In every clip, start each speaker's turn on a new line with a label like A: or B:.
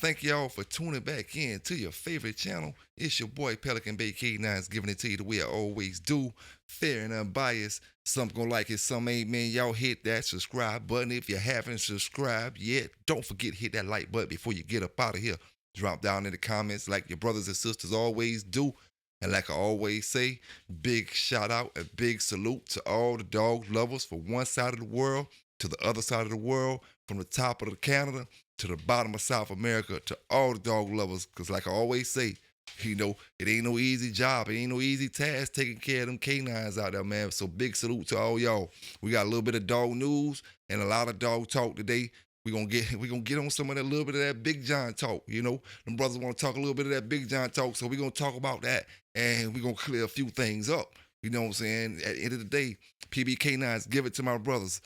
A: thank y'all for tuning back in to your favorite channel. It's your boy Pelican Bay K9's giving it to you the way I always do. Fair and unbiased. Some gonna like it, some ain't, man. Y'all hit that subscribe button. If you haven't subscribed yet, don't forget to hit that like button before you get up out of here. Drop down in the comments like your brothers and sisters always do. And like I always say, big shout out and big salute to all the dog lovers from one side of the world to the other side of the world, from the top of the Canada to the bottom of South America, to all the dog lovers. Because like I always say, it ain't no easy job. It ain't no easy task taking care of them canines out there, man. So big salute to all y'all. We got a little bit of dog news and a lot of dog talk today. We gonna get on some of that little bit of that Big John talk. Them brothers want to talk a little bit of that Big John talk, so we gonna talk about that and we gonna clear a few things up. You know what I'm saying? At the end of the day, PBK9s, give it to my brothers.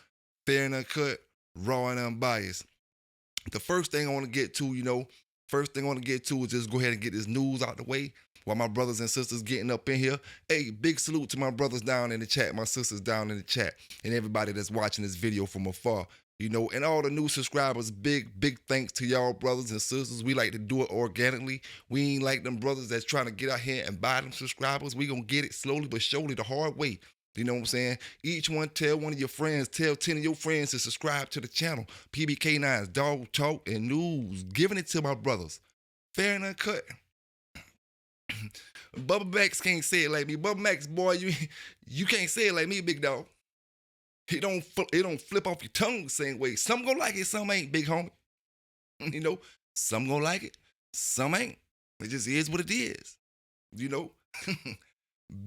A: Fair and uncut, raw and unbiased. The first thing I want to get to, is just go ahead and get this news out the way while my brothers and sisters getting up in here. Hey, big salute to my brothers down in the chat, my sisters down in the chat, and everybody that's watching this video from afar. And all the new subscribers, big thanks to y'all brothers and sisters. We like to do it organically. We ain't like them brothers that's trying to get out here and buy them subscribers. We gonna get it slowly but surely, the hard way. You know what I'm saying? Each one, tell one of your friends, tell 10 of your friends to subscribe to the channel. PBK9's Dog Talk and News, giving it to my brothers. Fair and uncut. Bubba Max can't say it like me. Bubba Max, boy, you can't say it like me, big dog. It don't flip off your tongue the same way. Some gonna like it, some ain't, big homie. Some gonna like it, some ain't. It just is what it is.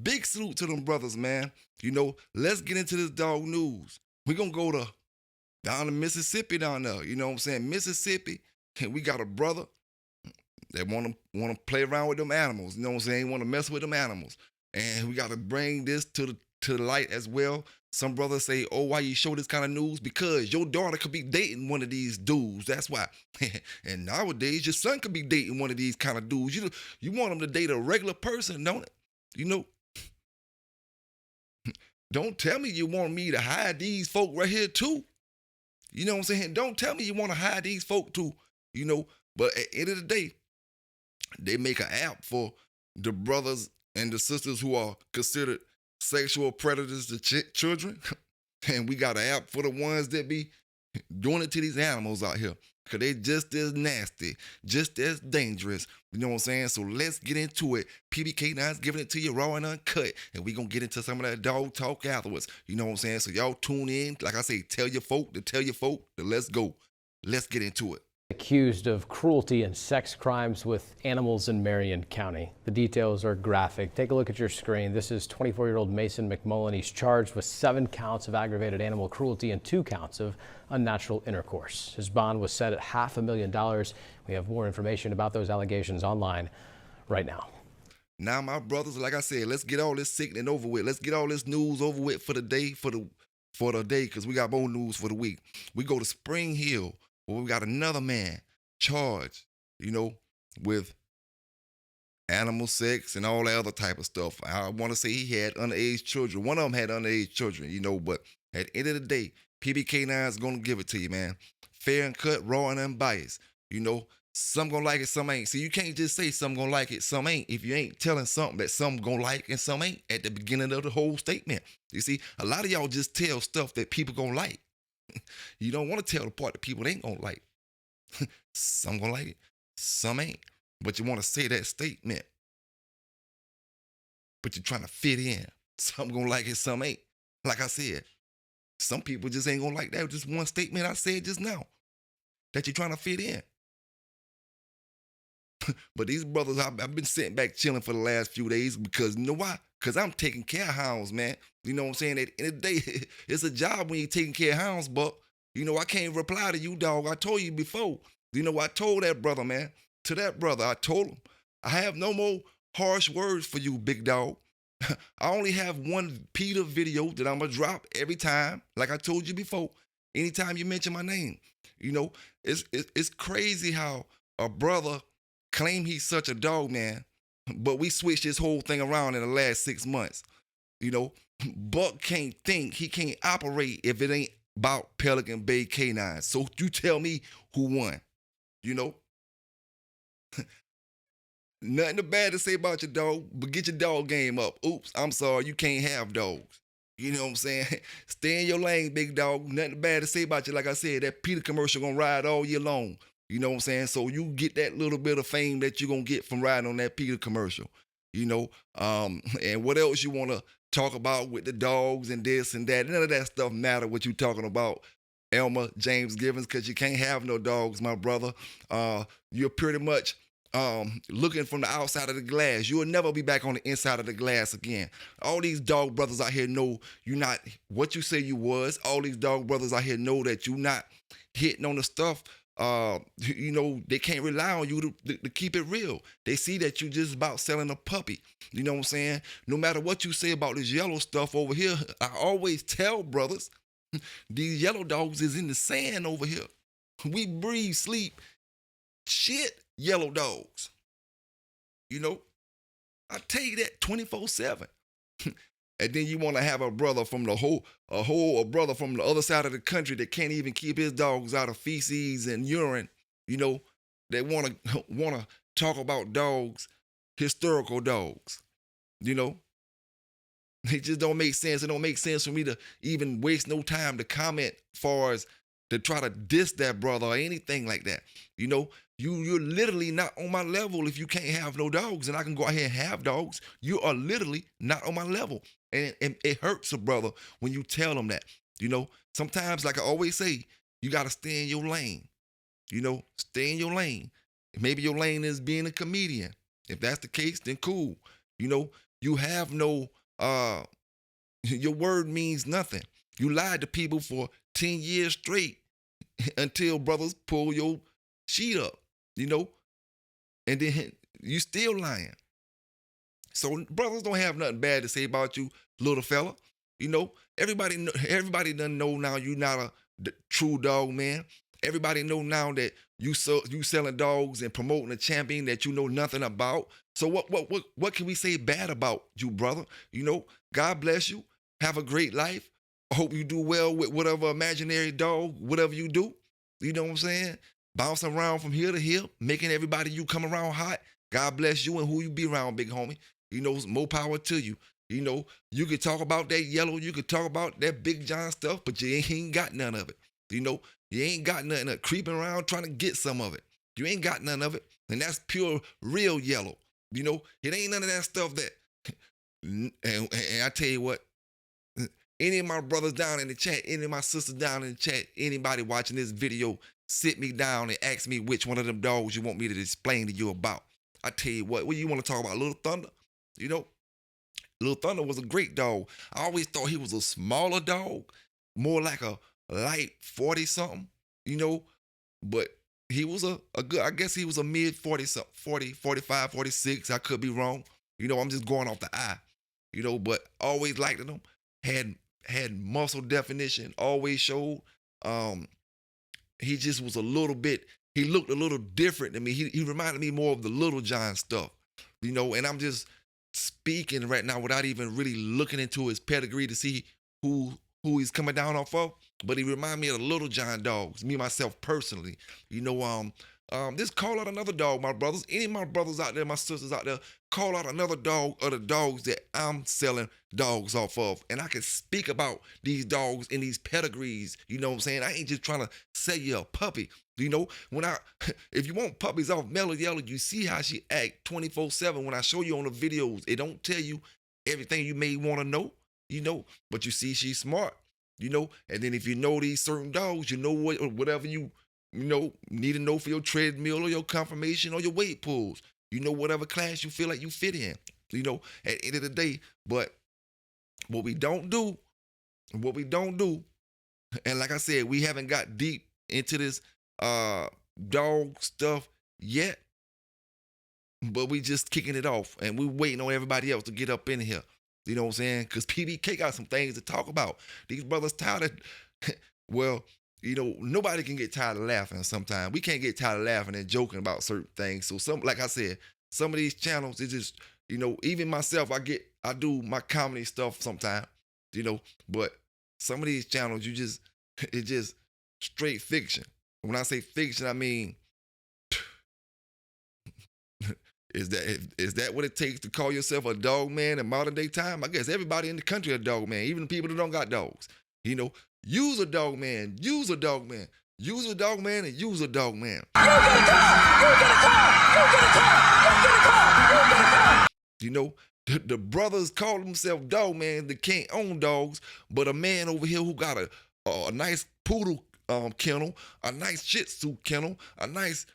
A: Big salute to them brothers, man. Let's get into this dog news. We're gonna go down to Mississippi down there. You know what I'm saying? Mississippi, and we got a brother that wanna play around with them animals. You know what I'm saying? Wanna mess with them animals. And we gotta bring this to the light as well. Some brothers say, oh, why you show this kind of news? Because your daughter could be dating one of these dudes. That's why. And nowadays, your son could be dating one of these kind of dudes. You want him to date a regular person, don't it? Don't tell me you want me to hide these folk right here too. You know what I'm saying? Don't tell me you want to hide these folk too. But at the end of the day, they make an app for the brothers and the sisters who are considered sexual predators to children. And we got an app for the ones that be doing it to these animals out here. Because they just as nasty, just as dangerous. You know what I'm saying? So let's get into it. PBK9's giving it to you raw and uncut. And we going to get into some of that dog talk afterwards. You know what I'm saying? So y'all tune in. Like I say, tell your folk to let's go. Let's get into it.
B: Accused of cruelty and sex crimes with animals in Marion County. The details are graphic. Take a look at your screen. This is 24-year-old Mason McMullen. He's charged with 7 counts of aggravated animal cruelty and 2 counts of unnatural intercourse. His bond was set at $500,000. We have more information about those allegations online right now.
A: Now, my brothers, like I said, let's get all this sickening over with. Let's get all this news over with for the day, for the day, because we got more news for the week. We go to Spring Hill. Well, we got another man charged, with animal sex and all that other type of stuff. I want to say he had underage children. One of them had underage children, but at the end of the day, PBK9 is going to give it to you, man. Fair and cut, raw and unbiased. Some going to like it, some ain't. See, you can't just say some going to like it, some ain't, if you ain't telling something that some going to like and some ain't at the beginning of the whole statement. You see, a lot of y'all just tell stuff that people going to like. You don't want to tell the part that people ain't gonna like. Some gonna like it, some ain't. But you want to say that statement. But you're trying to fit in. Some gonna like it, some ain't. Like I said, some people just ain't gonna like that. Just one statement I said just now. That you're trying to fit in. But these brothers, I've been sitting back chilling for the last few days because you know why? Because I'm taking care of hounds, man. You know what I'm saying? At the end of the day, it's a job when you're taking care of hounds, but, I can't reply to you, dog. I told you before. I told that brother, man. To that brother, I told him, I have no more harsh words for you, big dog. I only have one Peter video that I'm going to drop every time, like I told you before, anytime you mention my name. It's crazy how a brother claim he's such a dog, man, but we switched this whole thing around in the last 6 months. Buck can't think, he can't operate if it ain't about Pelican Bay K9. So you tell me who won, Nothing bad to say about your dog, but get your dog game up. Oops, I'm sorry, you can't have dogs. You know what I'm saying? Stay in your lane, big dog. Nothing bad to say about you. Like I said, that Peter commercial gonna ride all year long. You know what I'm saying? So you get that little bit of fame that you're gonna get from riding on that Peter commercial. You know, and what else you wanna talk about with the dogs and this and that? None of that stuff matter what you talking about. Elmer James Givens, because you can't have no dogs, my brother. You're pretty much looking from the outside of the glass. You will never be back on the inside of the glass again. All these dog brothers out here know you're not what you say you was. All these dog brothers out here know that you're not hitting on the stuff. You know, they can't rely on you to keep it real. They see that you just about selling a puppy. You know what I'm saying? No matter what you say about this yellow stuff over here, I always tell brothers, these yellow dogs is in the sand over here. We breathe, sleep, shit, yellow dogs. You know, I tell you that 24/7. And then you want to have a brother from a brother from the other side of the country that can't even keep his dogs out of feces and urine. You know, they want to talk about dogs, historical dogs. You know, it just don't make sense. It don't make sense for me to even waste no time to comment far as to try to diss that brother or anything like that. You know, you're literally not on my level if you can't have no dogs and I can go out here and have dogs. You are literally not on my level. And it hurts a brother when you tell them that. You know, sometimes, like I always say, you got to stay in your lane. You know, stay in your lane. Maybe your lane is being a comedian. If that's the case, then cool. You know, you have no your word means nothing. You lied to people for 10 years straight until brothers pull your sheet up, you know, and then you still lying. So brothers don't have nothing bad to say about you, little fella. You know, everybody doesn't know now you not a true dog man. Everybody know now that you selling dogs and promoting a champion that you know nothing about. So what can we say bad about you, brother? You know, God bless you. Have a great life. I hope you do well with whatever imaginary dog, whatever you do. You know what I'm saying? Bouncing around from here to here, making everybody you come around hot. God bless you and who you be around, big homie. You know, more power to you. You know, you could talk about that yellow, you could talk about that Big John stuff, but you ain't got none of it. You know, you ain't got nothing of creeping around trying to get some of it. You ain't got none of it. And that's pure, real yellow. You know, it ain't none of that stuff that, and I tell you what, any of my brothers down in the chat, any of my sisters down in the chat, anybody watching this video, sit me down and ask me which one of them dogs you want me to explain to you about. I tell you what you want to talk about? Little Thunder? You know, Little Thunder was a great dog. I always thought he was a smaller dog, more like a light 40 something, you know, but he was a good, I guess he was a mid 40 something, 40, 45, 46. I could be wrong. You know, I'm just going off the eye, you know, but always liked him. Had muscle definition, always showed. He just was a little bit, he looked a little different to me. He reminded me more of the Little John stuff, you know, and I'm just speaking right now without even really looking into his pedigree to see who he's coming down off of. But he reminded me of the Little John dogs, me myself personally. You know, just call out another dog, my brothers. Any of my brothers out there, my sisters out there, call out another dog or the dogs that I'm selling dogs off of. And I can speak about these dogs and these pedigrees. You know what I'm saying? I ain't just trying to sell you a puppy. You know, if you want puppies off Mellow Yellow, you see how she act 24/7. When I show you on the videos, it don't tell you everything you may want to know, you know, but you see she's smart, you know. And then if you know these certain dogs, you know whatever you know, need to know for your treadmill or your confirmation or your weight pulls. You know, whatever class you feel like you fit in, you know, at the end of the day. But what we don't do, and like I said, we haven't got deep into this dog stuff yet, but we just kicking it off and we waiting on everybody else to get up in here. You know what I'm saying? Because PBK got some things to talk about. These brothers tired of, well, you know, nobody can get tired of laughing sometimes. We can't get tired of laughing and joking about certain things. So like I said, some of these channels, it's just, you know, even myself, I do my comedy stuff sometimes, you know, but some of these channels, it's just straight fiction. When I say fiction, I mean Is that what it takes to call yourself a dog man in modern day time? I guess everybody in the country a dog man, even the people that don't got dogs. You know, use a dog man, use a dog man, use a dog man, and use a dog man. You get a call! You get a call! You get a call! You get a call! You get a call! You know, the brothers call themselves dog man that can't own dogs, but a man over here who got a nice poodle kennel, a nice Shih Tzu kennel, a nice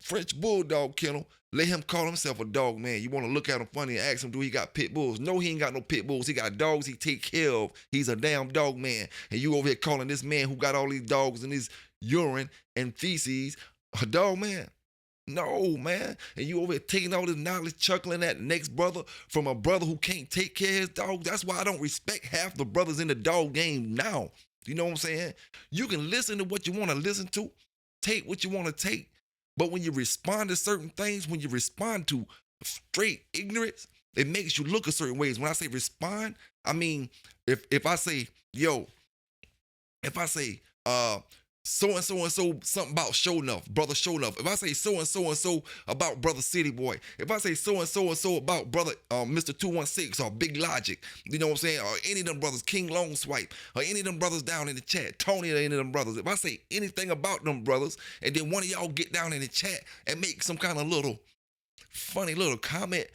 A: French bulldog kennel. Let him call himself a dog man. You want to look at him funny and ask him, do he got pit bulls? No, he ain't got no pit bulls. He got dogs he take care of. He's a damn dog man. And you over here calling this man who got all these dogs and his urine and feces a dog man. No, man. And you over here taking all this knowledge, chuckling at the next brother from a brother who can't take care of his dog. That's why I don't respect half the brothers in the dog game now. You know what I'm saying? You can listen to what you want to listen to, take what you want to take. But when you respond to certain things, when you respond to straight ignorance, it makes you look a certain ways. When I say respond, I mean, if I say, yo, if I say, so-and-so and so, something about Show Enough, brother Show Enough. If I say so-and-so and so about brother City Boy, if I say so-and-so and so about brother Mr. 216 or Big Logic, you know what I'm saying, or any of them brothers, King Long Swipe, or any of them brothers down in the chat, Tony or any of them brothers, if I say anything about them brothers, and then one of y'all get down in the chat and make some kind of little funny little comment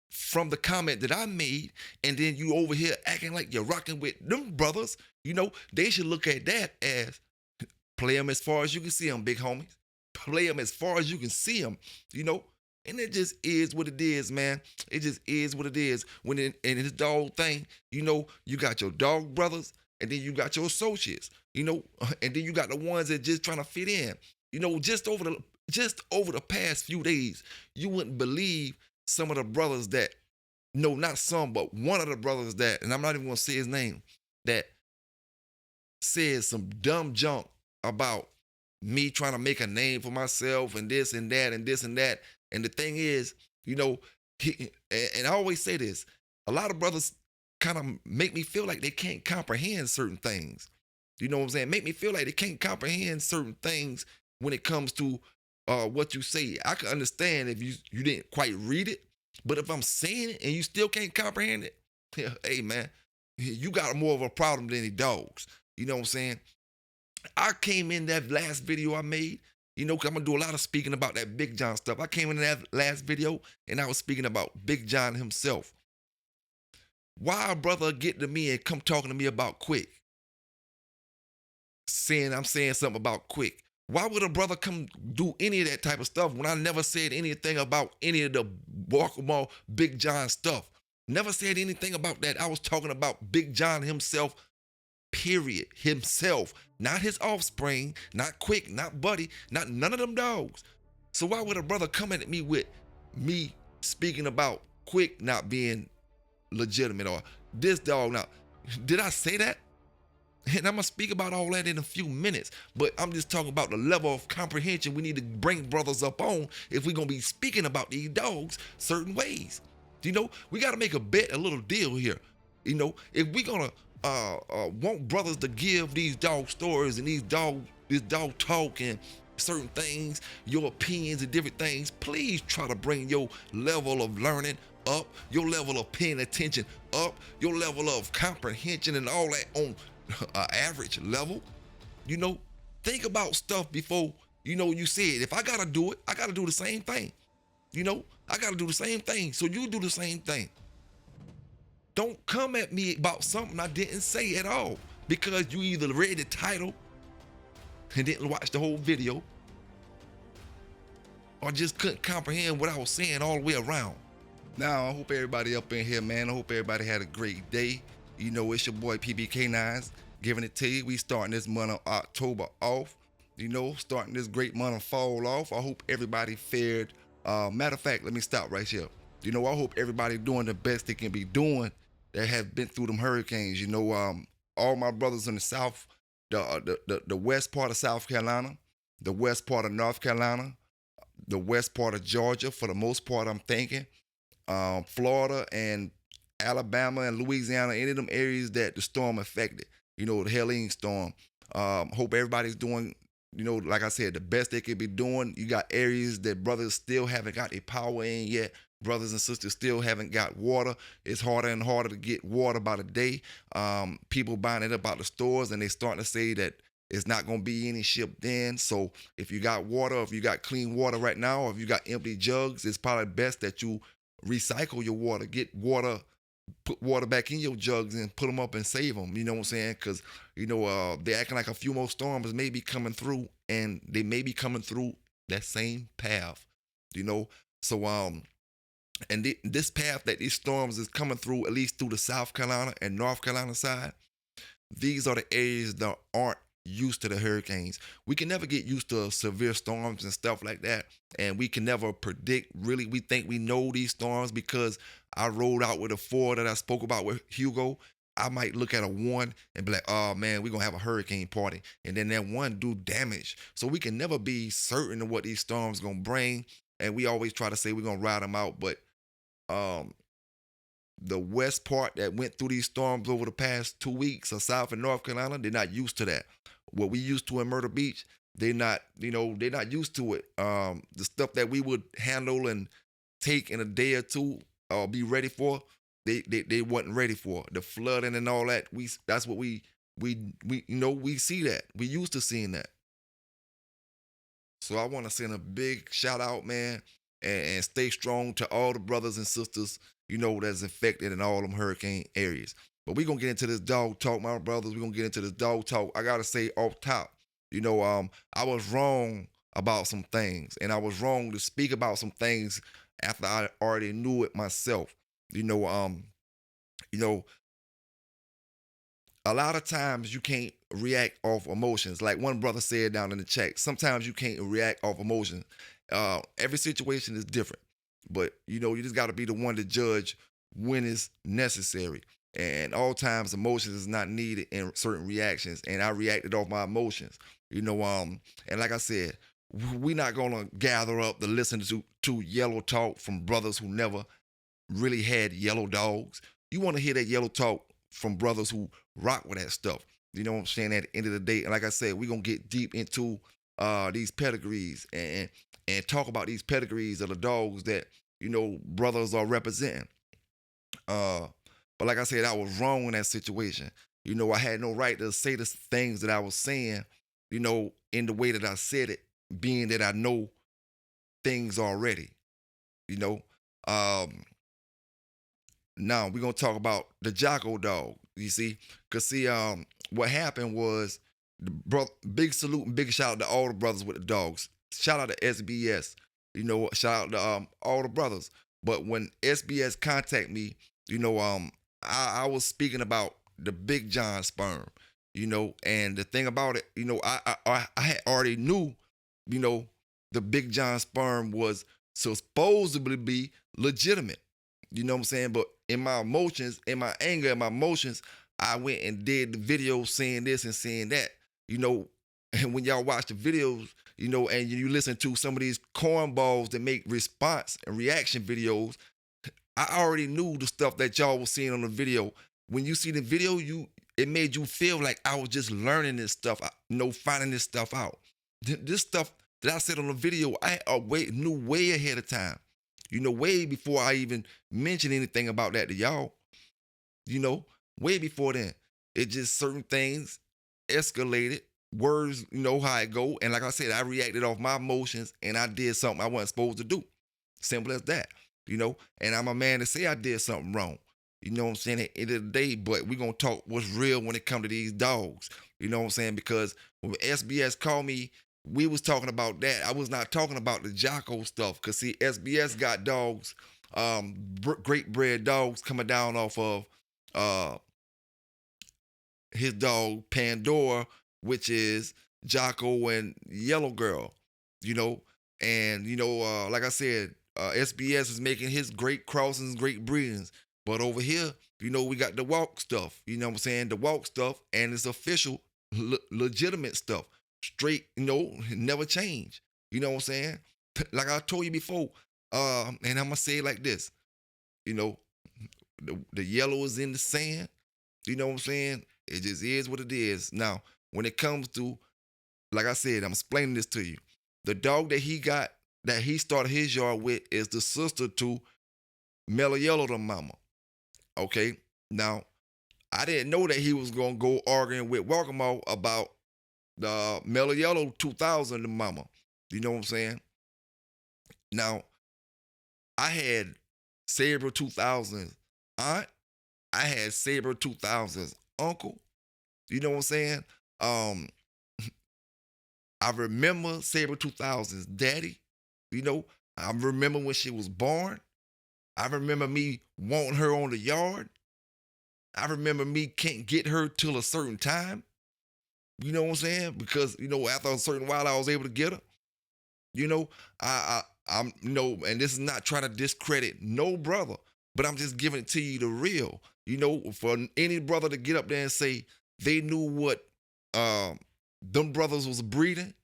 A: from the comment that I made, and then you over here acting like you're rocking with them brothers, you know, they should look at that as play them as far as you can see them, big homies. Play them as far as you can see them, you know. And it just is what it is, man. It just is what it is. When in this dog thing, you know, you got your dog brothers, and then you got your associates, you know, and then you got the ones that just trying to fit in. You know, just over the past few days, you wouldn't believe some of the brothers that, no, not some, but one of the brothers that, and I'm not even gonna say his name, that said some dumb junk about me trying to make a name for myself and this and that and this and that. And the thing is, you know, and I always say this, a lot of brothers kind of make me feel like they can't comprehend certain things. You know what I'm saying? Make me feel like they can't comprehend certain things when it comes to what you say. I can understand if you didn't quite read it, but if I'm saying it and you still can't comprehend it, hey man, you got more of a problem than any dogs. You know what I'm saying? I came in that last video I made, you know, 'cause I'm going to do a lot of speaking about that Big John stuff. I came in that last video and I was speaking about Big John himself. Why a brother get to me and come talking to me about Quick? Saying I'm saying something about Quick. Why would a brother come do any of that type of stuff when I never said anything about any of the Walkable Big John stuff? Never said anything about that. I was talking about Big John himself. Period. Himself, not his offspring, not Quick, not Buddy, not none of them dogs. So why would a brother come at me with me speaking about Quick not being legitimate or this dog not? Did I say that? And I'm gonna speak about all that in a few minutes, but I'm just talking about the level of comprehension we need to bring brothers up on if we're gonna be speaking about these dogs certain ways. You know, we gotta make a bet, a little deal here. You know, if we're gonna want brothers to give these dog stories and this dog talk and certain things, your opinions and different things, please try to bring your level of learning up, your level of paying attention up, your level of comprehension and all that on an average level. You know, think about stuff before, you know, you say it. If I gotta do it, I gotta do the same thing. You know, I gotta do the same thing. So you do the same thing. Don't come at me about something I didn't say at all, because you either read the title and didn't watch the whole video, or just couldn't comprehend what I was saying all the way around. Now, I hope everybody up in here, man, I hope everybody had a great day. You know, it's your boy PBK9s giving it to you. We starting this month of October off, you know, starting this great month of fall off. I hope everybody fared. Matter of fact, let me stop right here. You know, I hope everybody doing the best they can be doing that have been through them hurricanes. You know, all my brothers in the South, the west part of South Carolina, the west part of North Carolina, the west part of Georgia, for the most part, I'm thinking, Florida and Alabama and Louisiana, any of them areas that the storm affected, you know, the Helene storm. Hope everybody's doing like I said, the best they could be doing. You got areas that brothers still haven't got their power in yet. Brothers and sisters still haven't got water. It's harder and harder to get water by the day. People buying it up out the stores, and they starting to say that it's not going to be any shipped in. So if you got water, if you got clean water right now, or if you got empty jugs, it's probably best that you recycle your water. Get water, put water back in your jugs and put them up and save them. You know what I'm saying? Because, they're acting like a few more storms may be coming through, and they may be coming through that same path, So, and this path that these storms is coming through, at least through the South Carolina and North Carolina side, these are the areas that aren't used to the hurricanes. We can never get used to severe storms and stuff like that. And we can never predict, really. We think we know these storms because I rolled out with a 4 that I spoke about with Hugo. I might look at a 1 and be like, oh man, we're going to have a hurricane party. And then that 1 do damage. So we can never be certain of what these storms going to bring. And we always try to say we're going to ride them out. But the west part that went through these storms over the past 2 weeks, or South and North Carolina, they're not used to that. What we used to in Myrtle Beach, they're not used to it. The stuff that we would handle and take in a day or two or be ready for, they wasn't ready for. The flooding and all that, that's what we see that. We used to seeing that. So I want to send a big shout out, man, and stay strong to all the brothers and sisters, that's affected in all them hurricane areas. But we're going to get into this dog talk, my brothers. We're going to get into this dog talk. I got to say off top, I was wrong about some things, and I was wrong to speak about some things after I already knew it myself. A lot of times you can't react off emotions. Like one brother said down in the chat, sometimes you can't react off emotions. Every situation is different, but you just got to be the one to judge when it's necessary. And all times emotions is not needed in certain reactions. And I reacted off my emotions, and like I said, we're not gonna gather up to listen to yellow talk from brothers who never really had yellow dogs. You want to hear that yellow talk from brothers who rock with that stuff. You know what I'm saying? At the end of the day, and like I said, we're gonna get deep into these pedigrees and talk about these pedigrees of the dogs that brothers are representing. But like I said, I was wrong in that situation. I had no right to say the things that I was saying, in the way that I said it, being that I know things already. Now we're gonna talk about the Jocko dog. You see, cause what happened was big salute and big shout out to all the brothers with the dogs. Shout out to SBS. Shout out to all the brothers. But when SBS contacted me, I was speaking about the Big John sperm, and the thing about it, I had already knew, the Big John sperm was supposedly be legitimate. You know what I'm saying? But in my emotions, in my anger, in my emotions, I went and did the video saying this and saying that, and when y'all watch the videos, and you listen to some of these cornballs that make response and reaction videos, I already knew the stuff that y'all was seeing on the video. When you see the video, it made you feel like I was just learning this stuff, finding this stuff out. This stuff that I said on the video, I knew way ahead of time. Way before I even mentioned anything about that to y'all. Way before then. It just certain things escalated. Words, how it go. And like I said, I reacted off my emotions and I did something I wasn't supposed to do. Simple as that. And I'm a man to say I did something wrong. You know what I'm saying? At the end of the day, but we're going to talk what's real when it comes to these dogs. You know what I'm saying? Because when SBS called me, we was talking about that. I was not talking about the Jocko stuff. Because, see, SBS got dogs, great bred dogs coming down off of his dog, Pandora, which is Jocko and Yellow Girl, And, like I said, SBS is making his great crossings, great breedings. But over here, we got the walk stuff. You know what I'm saying? The walk stuff, and it's official, legitimate stuff. Straight, never change. You know what I'm saying? Like I told you before, and I'm going to say it like this. The yellow is in the sand. You know what I'm saying? It just is what it is. Now, when it comes to like I said, I'm explaining this to you. The dog that he started his yard with is the sister to Mellow Yellow, the mama. Okay. Now, I didn't know that he was gonna go arguing with Walkamo about the Mellow Yellow 2000, the mama. You know what I'm saying? Now, I had Saber 2000's aunt. I had Saber 2000's uncle. You know what I'm saying? Um, I remember Saber 2000's daddy. You know, I remember when she was born. I remember me wanting her on the yard. I remember me can't get her till a certain time. You know what I'm saying? Because, after a certain while I was able to get her. You know, I'm no, and this is not trying to discredit no brother, but I'm just giving it to you the real. For any brother to get up there and say they knew what them brothers was breeding,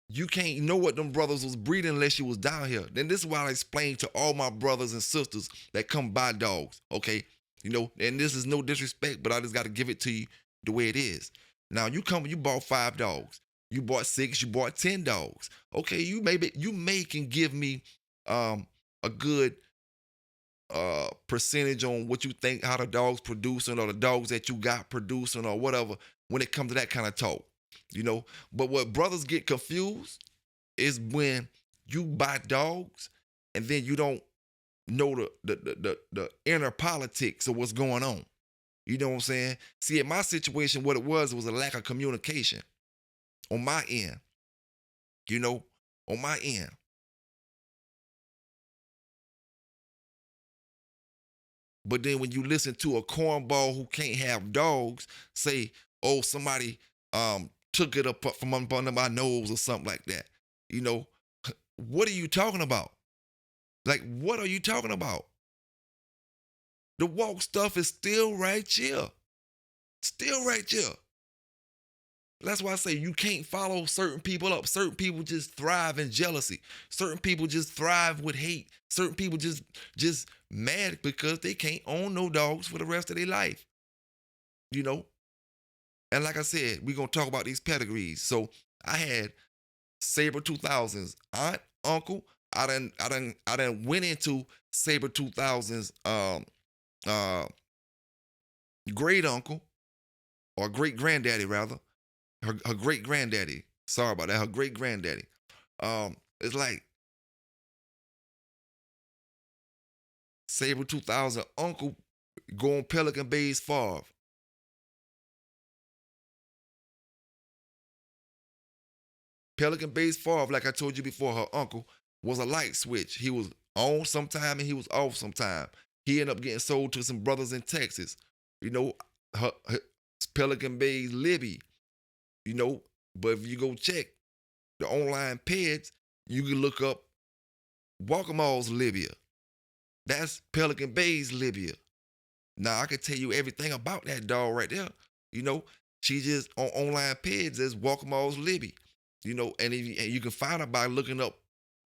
A: you can't know what them brothers was breeding unless you was down here. Then this is why I explain to all my brothers and sisters that come buy dogs, okay? And this is no disrespect, but I just got to give it to you the way it is. Now you bought 5 dogs. You bought 6, you bought 10 dogs. Okay, you may can give me a good percentage on what you think how the dogs producing or the dogs that you got producing or whatever when it comes to that kind of talk. But what brothers get confused is when you buy dogs and then you don't know the inner politics of what's going on. You know what I'm saying? See, in my situation, what it was a lack of communication on my end. On my end. But then when you listen to a cornball who can't have dogs say, oh, somebody took it up from under my nose or something like that. What are you talking about? Like, what are you talking about? The walk stuff is still right here. Still right here. That's why I say you can't follow certain people up. Certain people just thrive in jealousy. Certain people just thrive with hate. Certain people just mad because they can't own no dogs for the rest of their life. And like I said, we're gonna talk about these pedigrees. So I had Saber 2000's aunt, uncle. I done went into Saber 2000's great uncle or great granddaddy rather. Her great granddaddy. Sorry about that. Her great granddaddy. It's like Saber 2000 uncle go on Pelican Bay's Favre. Pelican Bay's Favre, like I told you before, her uncle was a light switch. He was on sometime and he was off sometime. He ended up getting sold to some brothers in Texas. Her Pelican Bay's Libby. But if you go check the online peds, you can look up Walkamall's Libya. That's Pelican Bay's Libya. Now I can tell you everything about that dog right there. She just on online peds as Walkamall's Libby. And you can find her by looking up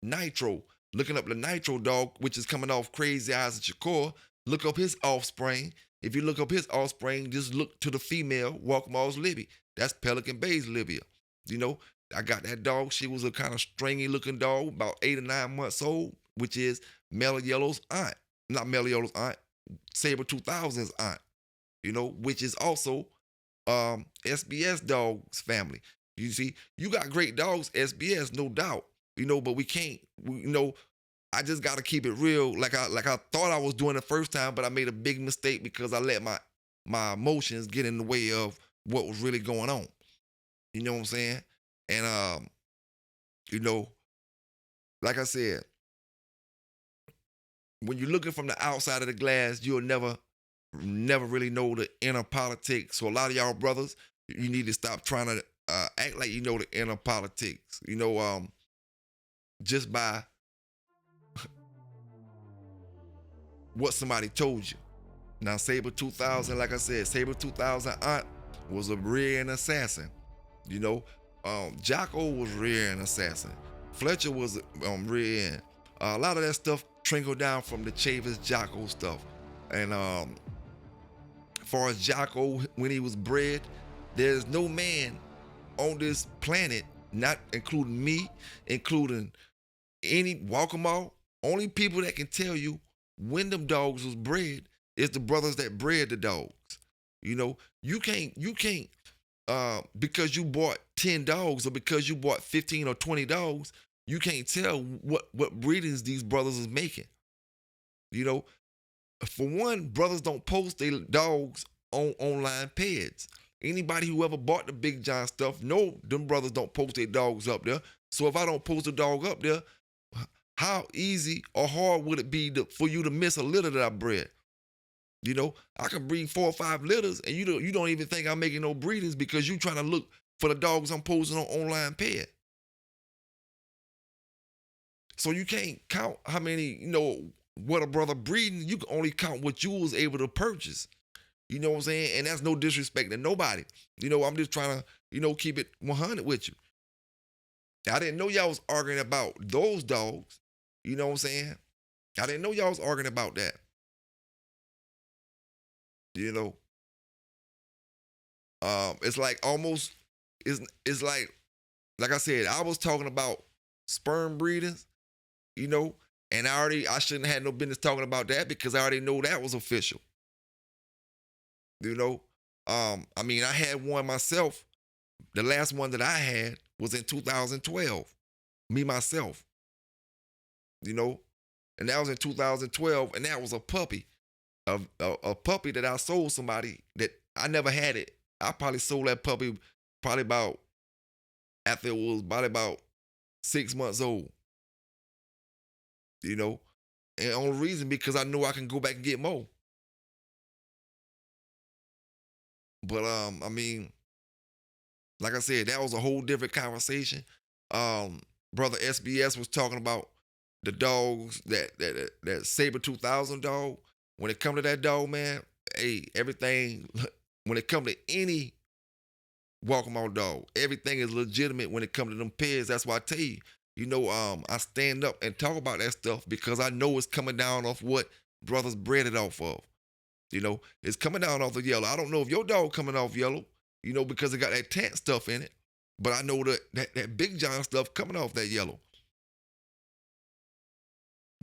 A: Nitro, looking up the Nitro dog, which is coming off Crazy Eyes of Shakur. Look up his offspring. If you look up his offspring, just look to the female Walkamall's Libby. That's Pelican Bay's Libya. I got that dog. She was a kind of stringy looking dog, about 8 or 9 months old, which is Mellow Yellow's aunt. Not Mellow Yellow's aunt, Saber 2000's aunt, which is also SBS Dog's family. You see, you got great dogs, SBS, no doubt. But we can't, I just got to keep it real. Like I thought I was doing the first time, but I made a big mistake because I let my emotions get in the way of what was really going on. You know what I'm saying? And, like I said, when you're looking from the outside of the glass, you'll never really know the inner politics. So a lot of y'all brothers, you need to stop trying to act like you know the inner politics. Just by what somebody told you. Now, Saber 2000, like I said, Saber 2000 aunt was a rearing assassin. Jocko was rearing assassin. Fletcher was rearing. A lot of that stuff trickled down from the Chavis Jocko stuff. And as far as Jocko, when he was bred, there's no man on this planet, not including me, including any walk 'em all, only people that can tell you when them dogs was bred is the brothers that bred the dogs. You know, you can't because you bought 10 dogs or because you bought 15 or 20 dogs, you can't tell what breedings these brothers is making. You know, for one, brothers don't post their dogs on online pads. Anybody who ever bought the Big John stuff know them brothers don't post their dogs up there. So if I don't post a dog up there, how easy or hard would it be for you to miss a litter that I bred? You know, I can breed 4 or 5 litters, and you don't even think I'm making no breedings because you trying to look for the dogs I'm posting on online pad. So you can't count how many, what a brother breeding. You can only count what you was able to purchase. You know what I'm saying? And that's no disrespect to nobody. I'm just trying to, keep it 100 with you. I didn't know y'all was arguing about those dogs. You know what I'm saying? I didn't know y'all was arguing about that. You know, it's like almost, it's like I said, I was talking about sperm breeders, and I shouldn't have had no business talking about that because I already know that was official. I had one myself. The last one that I had was in 2012. Me myself, and that was in 2012, and that was a puppy, a puppy that I sold somebody that I never had it. I probably sold that puppy probably after it was probably about 6 months old. And the only reason because I know I can go back and get more. But like I said, that was a whole different conversation. Brother SBS was talking about the dogs that Saber 2000 dog. When it come to that dog, man, hey, everything. When it come to any walk 'em out dog, everything is legitimate when it come to them pairs. That's why I tell you, I stand up and talk about that stuff because I know it's coming down off what brothers bred it off of. It's coming down off the yellow. I don't know if your dog coming off yellow, because it got that tent stuff in it. But I know that Big John stuff coming off that yellow.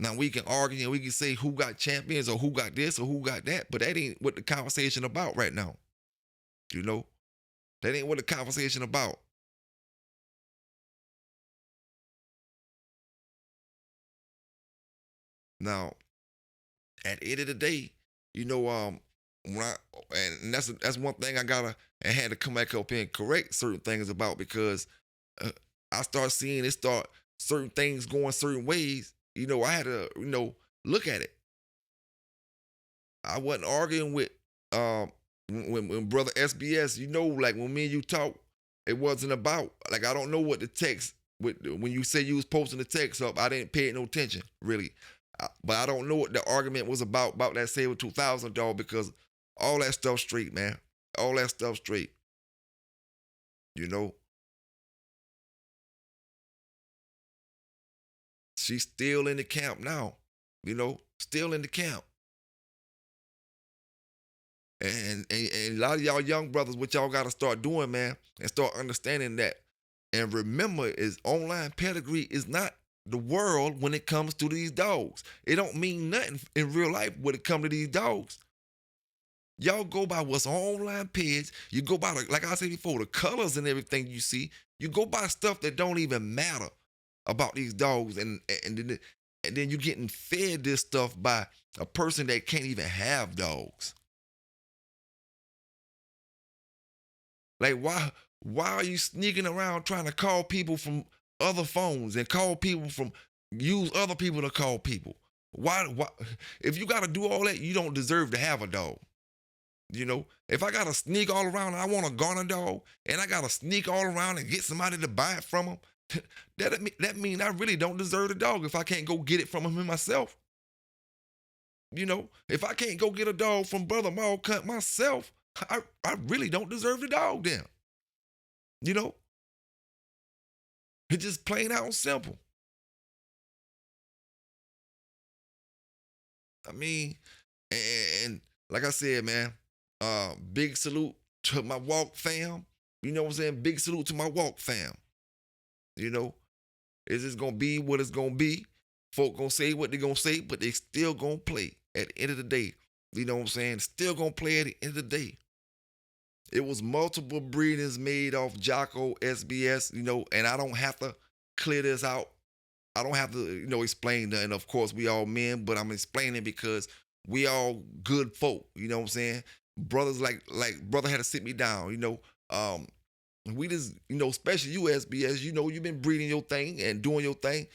A: Now we can argue and we can say who got champions or who got this or who got that, but that ain't what the conversation about right now. That ain't what the conversation about. Now, at the end of the day, when and that's one thing I had to come back up and correct certain things about because I start seeing certain things going certain ways. I had to look at it. I wasn't arguing with when brother SBS. Like when me and you talk, it wasn't about like I don't know what the text when you say you was posting the text up. I didn't pay it no attention really. But I don't know what the argument was about that Saber 2000 dog because all that stuff straight, man. All that stuff straight. She's still in the camp now. Still in the camp. And a lot of y'all young brothers, what y'all got to start doing, man, and start understanding that. And remember, is online pedigree is not the world when it comes to these dogs. It don't mean nothing in real life when it comes to these dogs. Y'all go by what's on online page. You go by, like I said before, the colors and everything you see. You go by stuff that don't even matter about these dogs. And then you're getting fed this stuff by a person that can't even have dogs. Like, why are you sneaking around trying to call people from other phones and use other people to call people? Why if you got to do all that, you don't deserve to have a dog. If I got to sneak all around and I want to garner dog and I got to sneak all around and get somebody to buy it from him, that means I really don't deserve the dog if I can't go get it from him myself. If I can't go get a dog from Brother Maul Cut myself, I really don't deserve the dog then. It's just plain out simple. And like I said, man, big salute to my walk fam. You know what I'm saying? Big salute to my walk fam. You know, it's just gonna be what it's gonna be. Folk gonna say what they gonna say, but they still gonna play at the end of the day. You know what I'm saying? Still gonna play at the end of the day. It was multiple breedings made off Jocko SBS, and I don't have to clear this out. I don't have to, explain that. And of course, we all men, but I'm explaining because we all good folk. You know what I'm saying? Brothers like brother had to sit me down. We just, especially you SBS. You've been breeding your thing and doing your thing.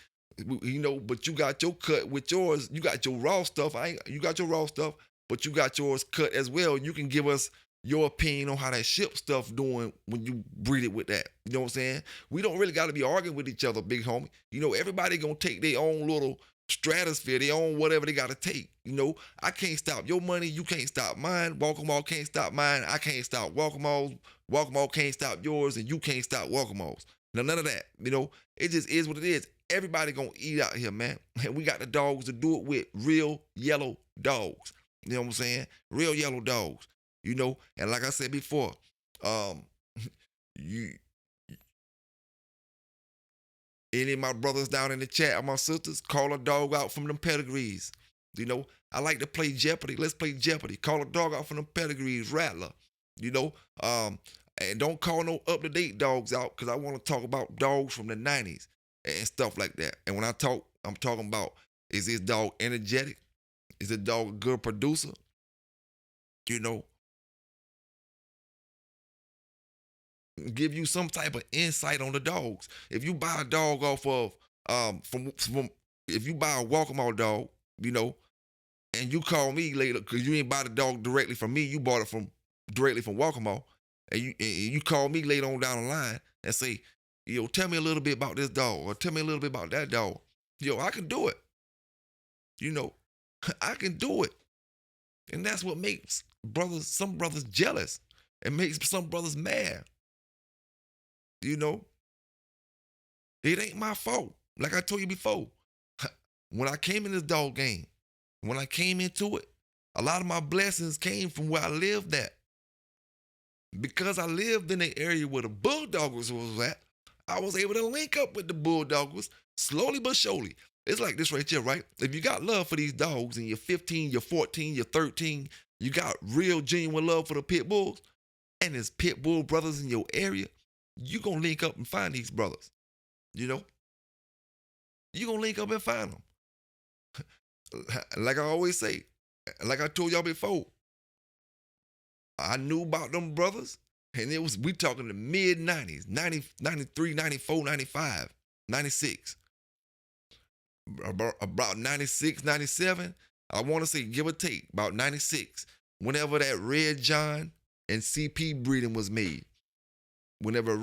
A: But you got your cut with yours. You got your raw stuff. You got your raw stuff, but you got yours cut as well. You can give us your opinion on how that ship stuff doing when you breed it with that. You know what I'm saying? We don't really got to be arguing with each other, big homie. Everybody gonna take their own little stratosphere, their own whatever they got to take. I can't stop your money. You can't stop mine. Walk-em-all can't stop mine. I can't stop Walk-em-alls. Walk-em-all can't stop yours, and you can't stop Walk-em-alls. None of that. It just is what it is. Everybody gonna eat out here, man. And we got the dogs to do it with, real yellow dogs. You know what I'm saying? Real yellow dogs. And like I said before, you any of my brothers down in the chat or my sisters, call a dog out from them pedigrees. I like to play Jeopardy. Let's play Jeopardy. Call a dog out from them pedigrees, Rattler. And don't call no up-to-date dogs out, because I want to talk about dogs from the 90s and stuff like that. And when I talk, I'm talking about, is this dog energetic? Is this dog a good producer? Give you some type of insight on the dogs. If you buy a dog off of from if you buy a Walk-em-all dog, and you call me later because you ain't buy the dog directly from me, you bought it directly from Walk-em-all, and you call me later on down the line and say, tell me a little bit about this dog, or tell me a little bit about that dog. I can do it. I can do it. And that's what makes some brothers jealous. It makes some brothers mad. It ain't my fault. Like I told you before, when I came in this dog game, when I came into it, a lot of my blessings came from where I lived at. Because I lived in the area where the Bulldoggers was at, I was able to link up with the Bulldoggers slowly but surely. It's like this right here, right? If you got love for these dogs and you're 15, you're 14, you're 13, you got real genuine love for the pit bulls, and there's pit bull brothers in your area, you gonna link up and find these brothers. You gonna link up and find them. Like I always say, like I told y'all before, I knew about them brothers, and we talking the mid 90s, 90, 93, 94, 95, 96. About 96, 97, I want to say give or take, about 96, whenever that Red John and CP breeding was made. Whenever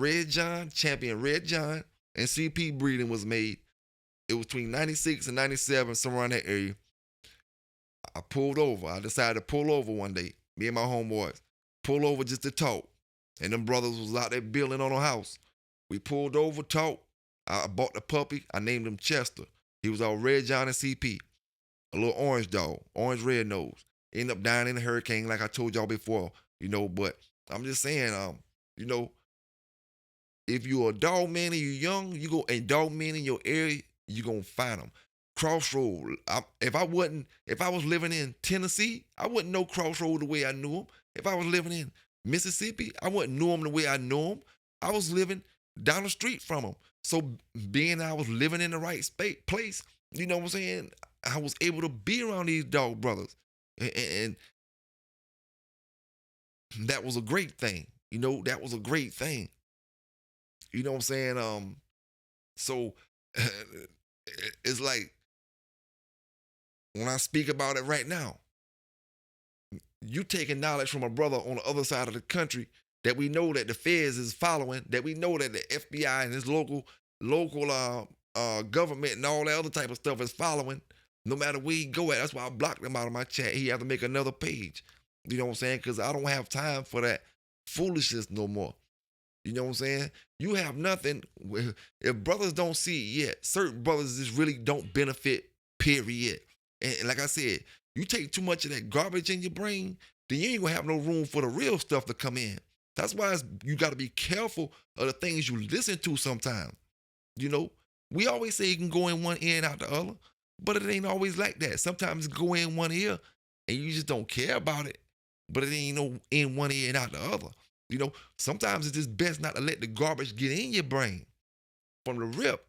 A: Champion Red John and CP breeding was made, it was between 96 and 97, somewhere in that area. I pulled over. I decided to pull over one day. Me and my homeboys. Pull over just to talk. And them brothers was out there building on a house. We pulled over, talked. I bought the puppy. I named him Chester. He was all Red John and CP. A little orange dog. Orange red nose. Ended up dying in a hurricane like I told y'all before. But I'm just saying, if you're a dog man and you're young, you go and dog men in your area, you gonna find them. Crossroad. If I was living in Tennessee, I wouldn't know Crossroad the way I knew him. If I was living in Mississippi, I wouldn't know him the way I know him. I was living down the street from him. So being I was living in the right place, you know what I'm saying? I was able to be around these dog brothers. And that was a great thing. That was a great thing. You know what I'm saying? So it's like, when I speak about it right now, you taking knowledge from a brother on the other side of the country that we know that the feds is following, that we know that the FBI and his local government and all that other type of stuff is following, no matter where he go at. That's why I blocked him out of my chat. He had to make another page. You know what I'm saying? Because I don't have time for that foolishness no more. You know what I'm saying? You have nothing. If brothers don't see it yet, certain brothers just really don't benefit, period. And like I said, you take too much of that garbage in your brain, then you ain't gonna have no room for the real stuff to come in. That's why you got to be careful of the things you listen to sometimes. You know, we always say you can go in one ear and out the other, but it ain't always like that. Sometimes it go in one ear and you just don't care about it, but it ain't no in one ear and out the other. You know, sometimes it's just best not to let the garbage get in your brain from the rip.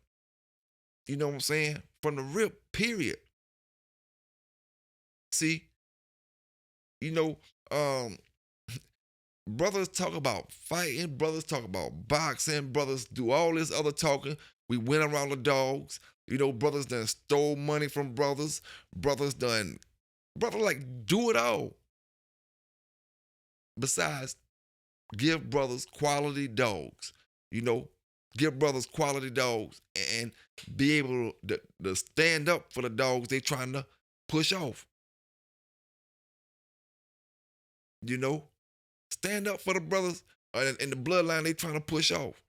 A: You know what I'm saying? From the rip, period. See, you know, brothers talk about fighting, brothers talk about boxing, brothers do all this other talking. We went around the dogs. You know, brothers done stole money from brothers. Brother like do it all. Besides, give brothers quality dogs. You know, give brothers quality dogs and be able to stand up for the dogs they trying to push off. You know, stand up for the brothers in the bloodline they trying to push off.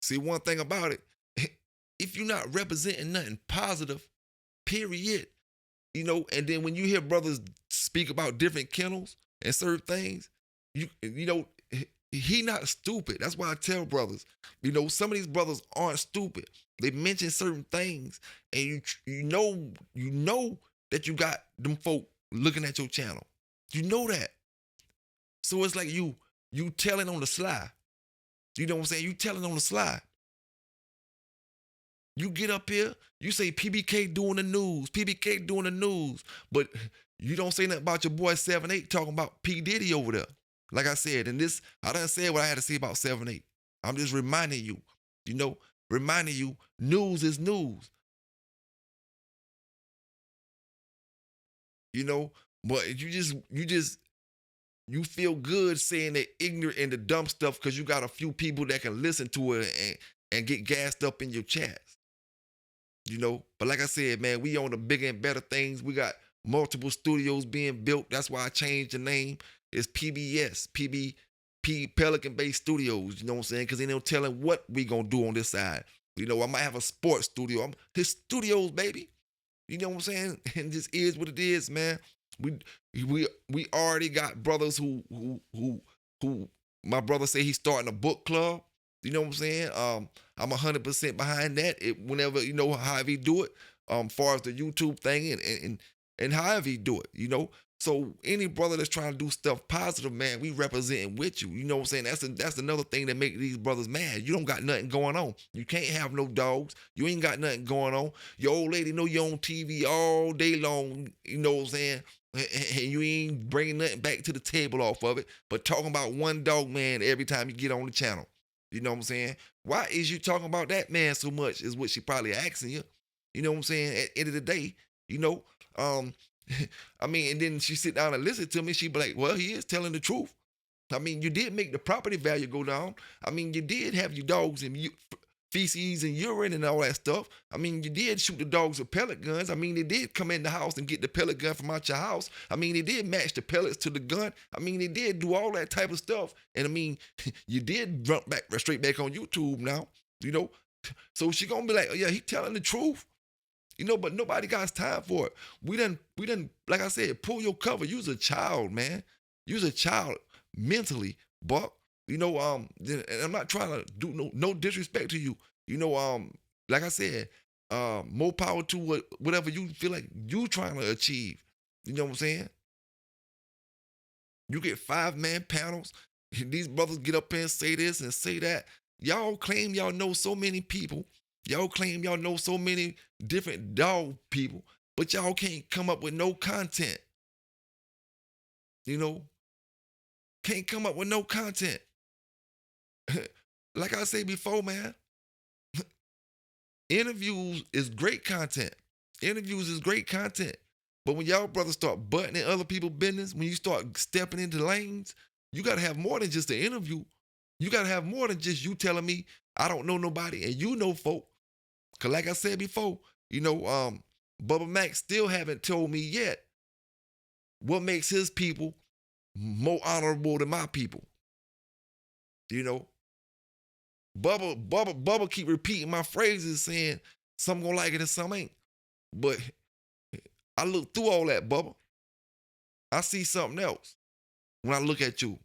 A: See, one thing about it, if you're not representing nothing positive, period, you know, and then when you hear brothers speak about different kennels and certain things, you know, he not stupid. That's why I tell brothers, you know, some of these brothers aren't stupid. They mention certain things, and you know that you got them folk looking at your channel. You know that. So it's like you telling on the sly. You know what I'm saying? You telling on the sly. You get up here, you say PBK doing the news, PBK doing the news, but you don't say nothing about your boy 7-8 talking about P. Diddy over there. Like I said, and this, I done said what I had to say about 7-8. I'm just reminding you, you know, reminding you, news is news. You know, but you feel good saying the ignorant and the dumb stuff because you got a few people that can listen to it and get gassed up in your chats. You know, but like I said, man, we on the bigger and better things. We got multiple studios being built. That's why I changed the name. It's PBS, Pelican Bay Studios. You know what I'm saying? Because they don't telling what we gonna do on this side. You know, I might have a sports studio. His studios, baby. You know what I'm saying? And this is what it is, man. We already got brothers who my brother say he's starting a book club. You know what I'm saying? I'm 100% behind that. Whenever, you know, however he do it, far as the YouTube thing and however he do it, you know. So any brother that's trying to do stuff positive, man, we representing with you. You know what I'm saying? That's another thing that make these brothers mad. You don't got nothing going on. You can't have no dogs. You ain't got nothing going on. Your old lady know you on TV all day long. You know what I'm saying? And you ain't bringing nothing back to the table off of it, but talking about one dog man every time you get on the channel. You know what I'm saying? Why is you talking about that man so much is what she probably asking you. You know what I'm saying? At the end of the day, you know, I mean, and then she sit down and listen to me. She be like, well, he is telling the truth. I mean, you did make the property value go down. I mean, you did have your dogs and feces and urine and all that stuff. I mean, you did shoot the dogs with pellet guns. I mean, they did come in the house and get the pellet gun from out your house. I mean, they did match the pellets to the gun. I mean, they did do all that type of stuff. And I mean, you did jump back straight back on YouTube now, you know. So she gonna be like, oh, yeah, he telling the truth. You know, but nobody got time for it. We done, like I said, pull your cover. You's a child, man. You's a child mentally, Buck. You know, and I'm not trying to do no disrespect to you. You know, like I said, more power to whatever you feel like you trying to achieve. You know what I'm saying? You get 5-man panels. These brothers get up there and say this and say that. Y'all claim y'all know so many people. Y'all claim y'all know so many different dog people, but y'all can't come up with no content. You know, can't come up with no content. Like I said before, man, interviews is great content. Interviews is great content. But when y'all brothers start butting in other people's business, when you start stepping into lanes, you got to have more than just an interview. You got to have more than just you telling me I don't know nobody and you know folk. Because like I said before, you know, Bubba Max still haven't told me yet what makes his people more honorable than my people. You know, Bubba keep repeating my phrases saying some gonna like it and some ain't. But I look through all that, Bubba. I see something else when I look at you.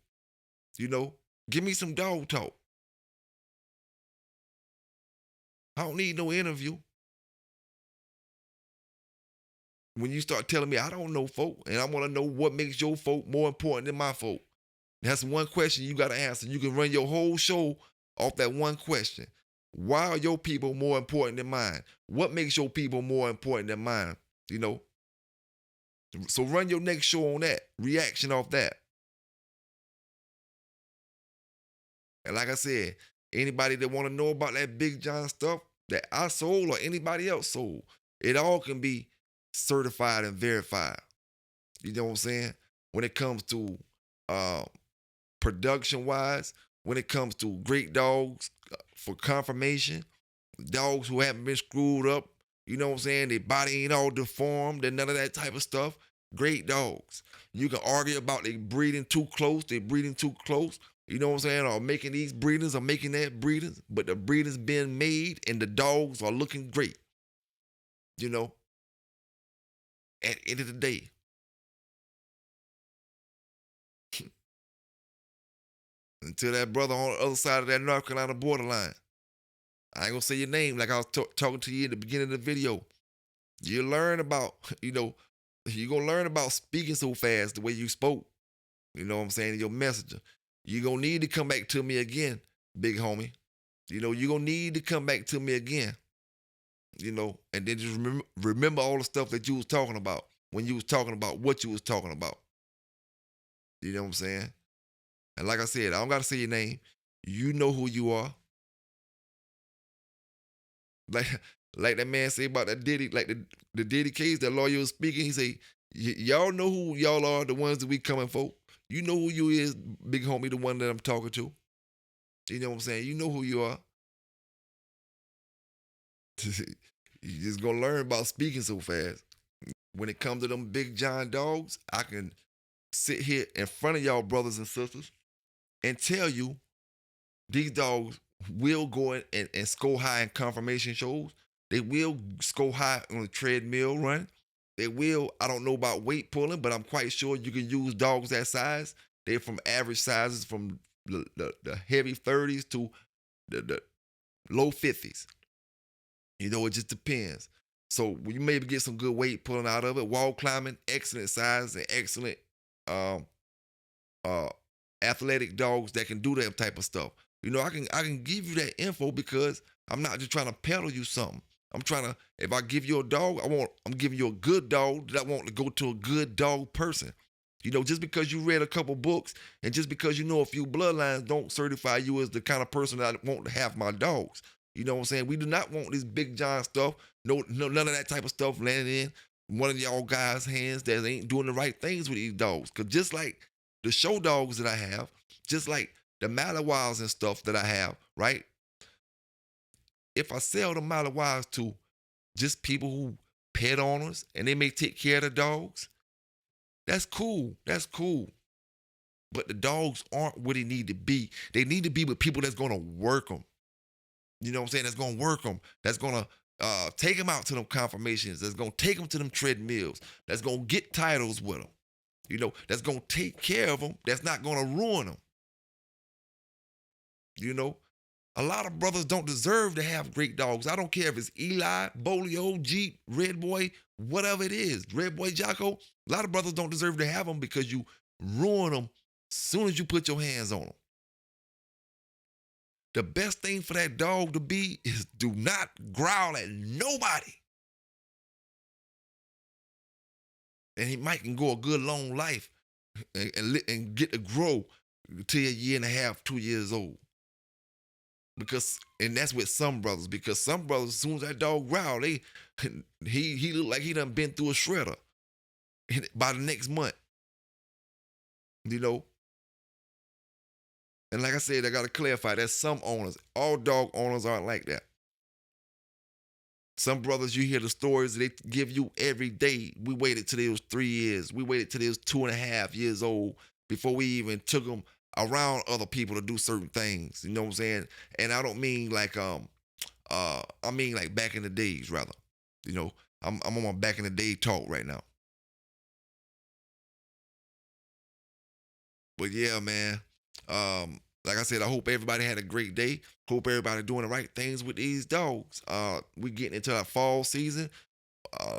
A: You know, give me some dog talk. I don't need no interview. When you start telling me I don't know folk, and I want to know what makes your folk more important than my folk. That's one question you got to answer. You can run your whole show off that one question. Why are your people more important than mine? What makes your people more important than mine? You know, so run your next show on that, reaction off that. And like I said, anybody that want to know about that Big John stuff that I sold or anybody else sold, it all can be certified and verified. You know what I'm saying? When it comes to uh, production wise, when it comes to great dogs for confirmation, dogs who haven't been screwed up, you know what I'm saying? Their body ain't all deformed and none of that type of stuff. Great dogs. You can argue about they breeding too close, they breeding too close, you know what I'm saying? Or making these breeders or making that breeders, but the breeders being made and the dogs are looking great. You know, at the end of the day, until that brother on the other side of that North Carolina borderline, I ain't gonna say your name like I was talking to you in the beginning of the video. You learn about, you know, you're gonna learn about speaking so fast the way you spoke. You know what I'm saying? Your messenger. You're gonna need to come back to me again, big homie. You know, you're gonna need to come back to me again. You know, and then just remember all the stuff that you was talking about when you was talking about what you was talking about. You know what I'm saying? And like I said, I don't gotta say your name. You know who you are. Like like that man say about that Diddy, like the Diddy case, that lawyer was speaking, he say, y'all know who y'all are, the ones that we coming for. You know who you is, big homie, the one that I'm talking to. You know what I'm saying? You know who you are. You just gonna learn about speaking so fast. When it comes to them big giant dogs, I can sit here in front of y'all brothers and sisters and tell you these dogs will go in and score high in confirmation shows. They will score high on the treadmill run. They will, I don't know about weight pulling, but I'm quite sure you can use dogs that size. They're from average sizes from the heavy 30s to the low 50s. You know, it just depends. So you maybe get some good weight pulling out of it. Wall climbing, excellent size and excellent um, uh, athletic dogs that can do that type of stuff. You know, I can give you that info because I'm not just trying to peddle you something. I'm trying to, if I give you a dog, I'm giving you a good dog that I want to go to a good dog person. You know, just because you read a couple books and just because you know a few bloodlines don't certify you as the kind of person that I want to have my dogs. You know what I'm saying? We do not want this big giant stuff. No, none of that type of stuff landing in one of y'all guys' hands that ain't doing the right things with these dogs. Cause just like the show dogs that I have, just like the Malawies and stuff that I have, right? If I sell the Malawies to just people who pet owners and they may take care of the dogs, that's cool. That's cool. But the dogs aren't what they need to be. They need to be with people that's gonna work them. You know what I'm saying? That's gonna work them. That's gonna take them out to them confirmations. That's gonna take them to them treadmills. That's gonna get titles with them. You know, that's gonna take care of them. That's not gonna ruin them. You know, a lot of brothers don't deserve to have great dogs. I don't care if it's Eli, Bolio, Jeep, Red Boy, whatever it is, Red Boy Jocko. A lot of brothers don't deserve to have them because you ruin them as soon as you put your hands on them. The best thing for that dog to be is do not growl at nobody. And he might can go a good long life and get to grow to a year and a half, 2 years old. Because, and that's with some brothers, because some brothers, as soon as that dog growl, he look like he done been through a shredder by the next month. You know? And like I said, I gotta clarify, there's some owners. All dog owners aren't like that. Some brothers, you hear the stories they give you every day. We waited till they was 3 years. We waited till they was 2.5 years old before we even took them around other people to do certain things. You know what I'm saying? And I don't mean like I mean like back in the days rather. You know, I'm on my back in the day talk right now. But yeah, man. Like I said, I hope everybody had a great day. Hope everybody doing the right things with these dogs. We getting into our fall season.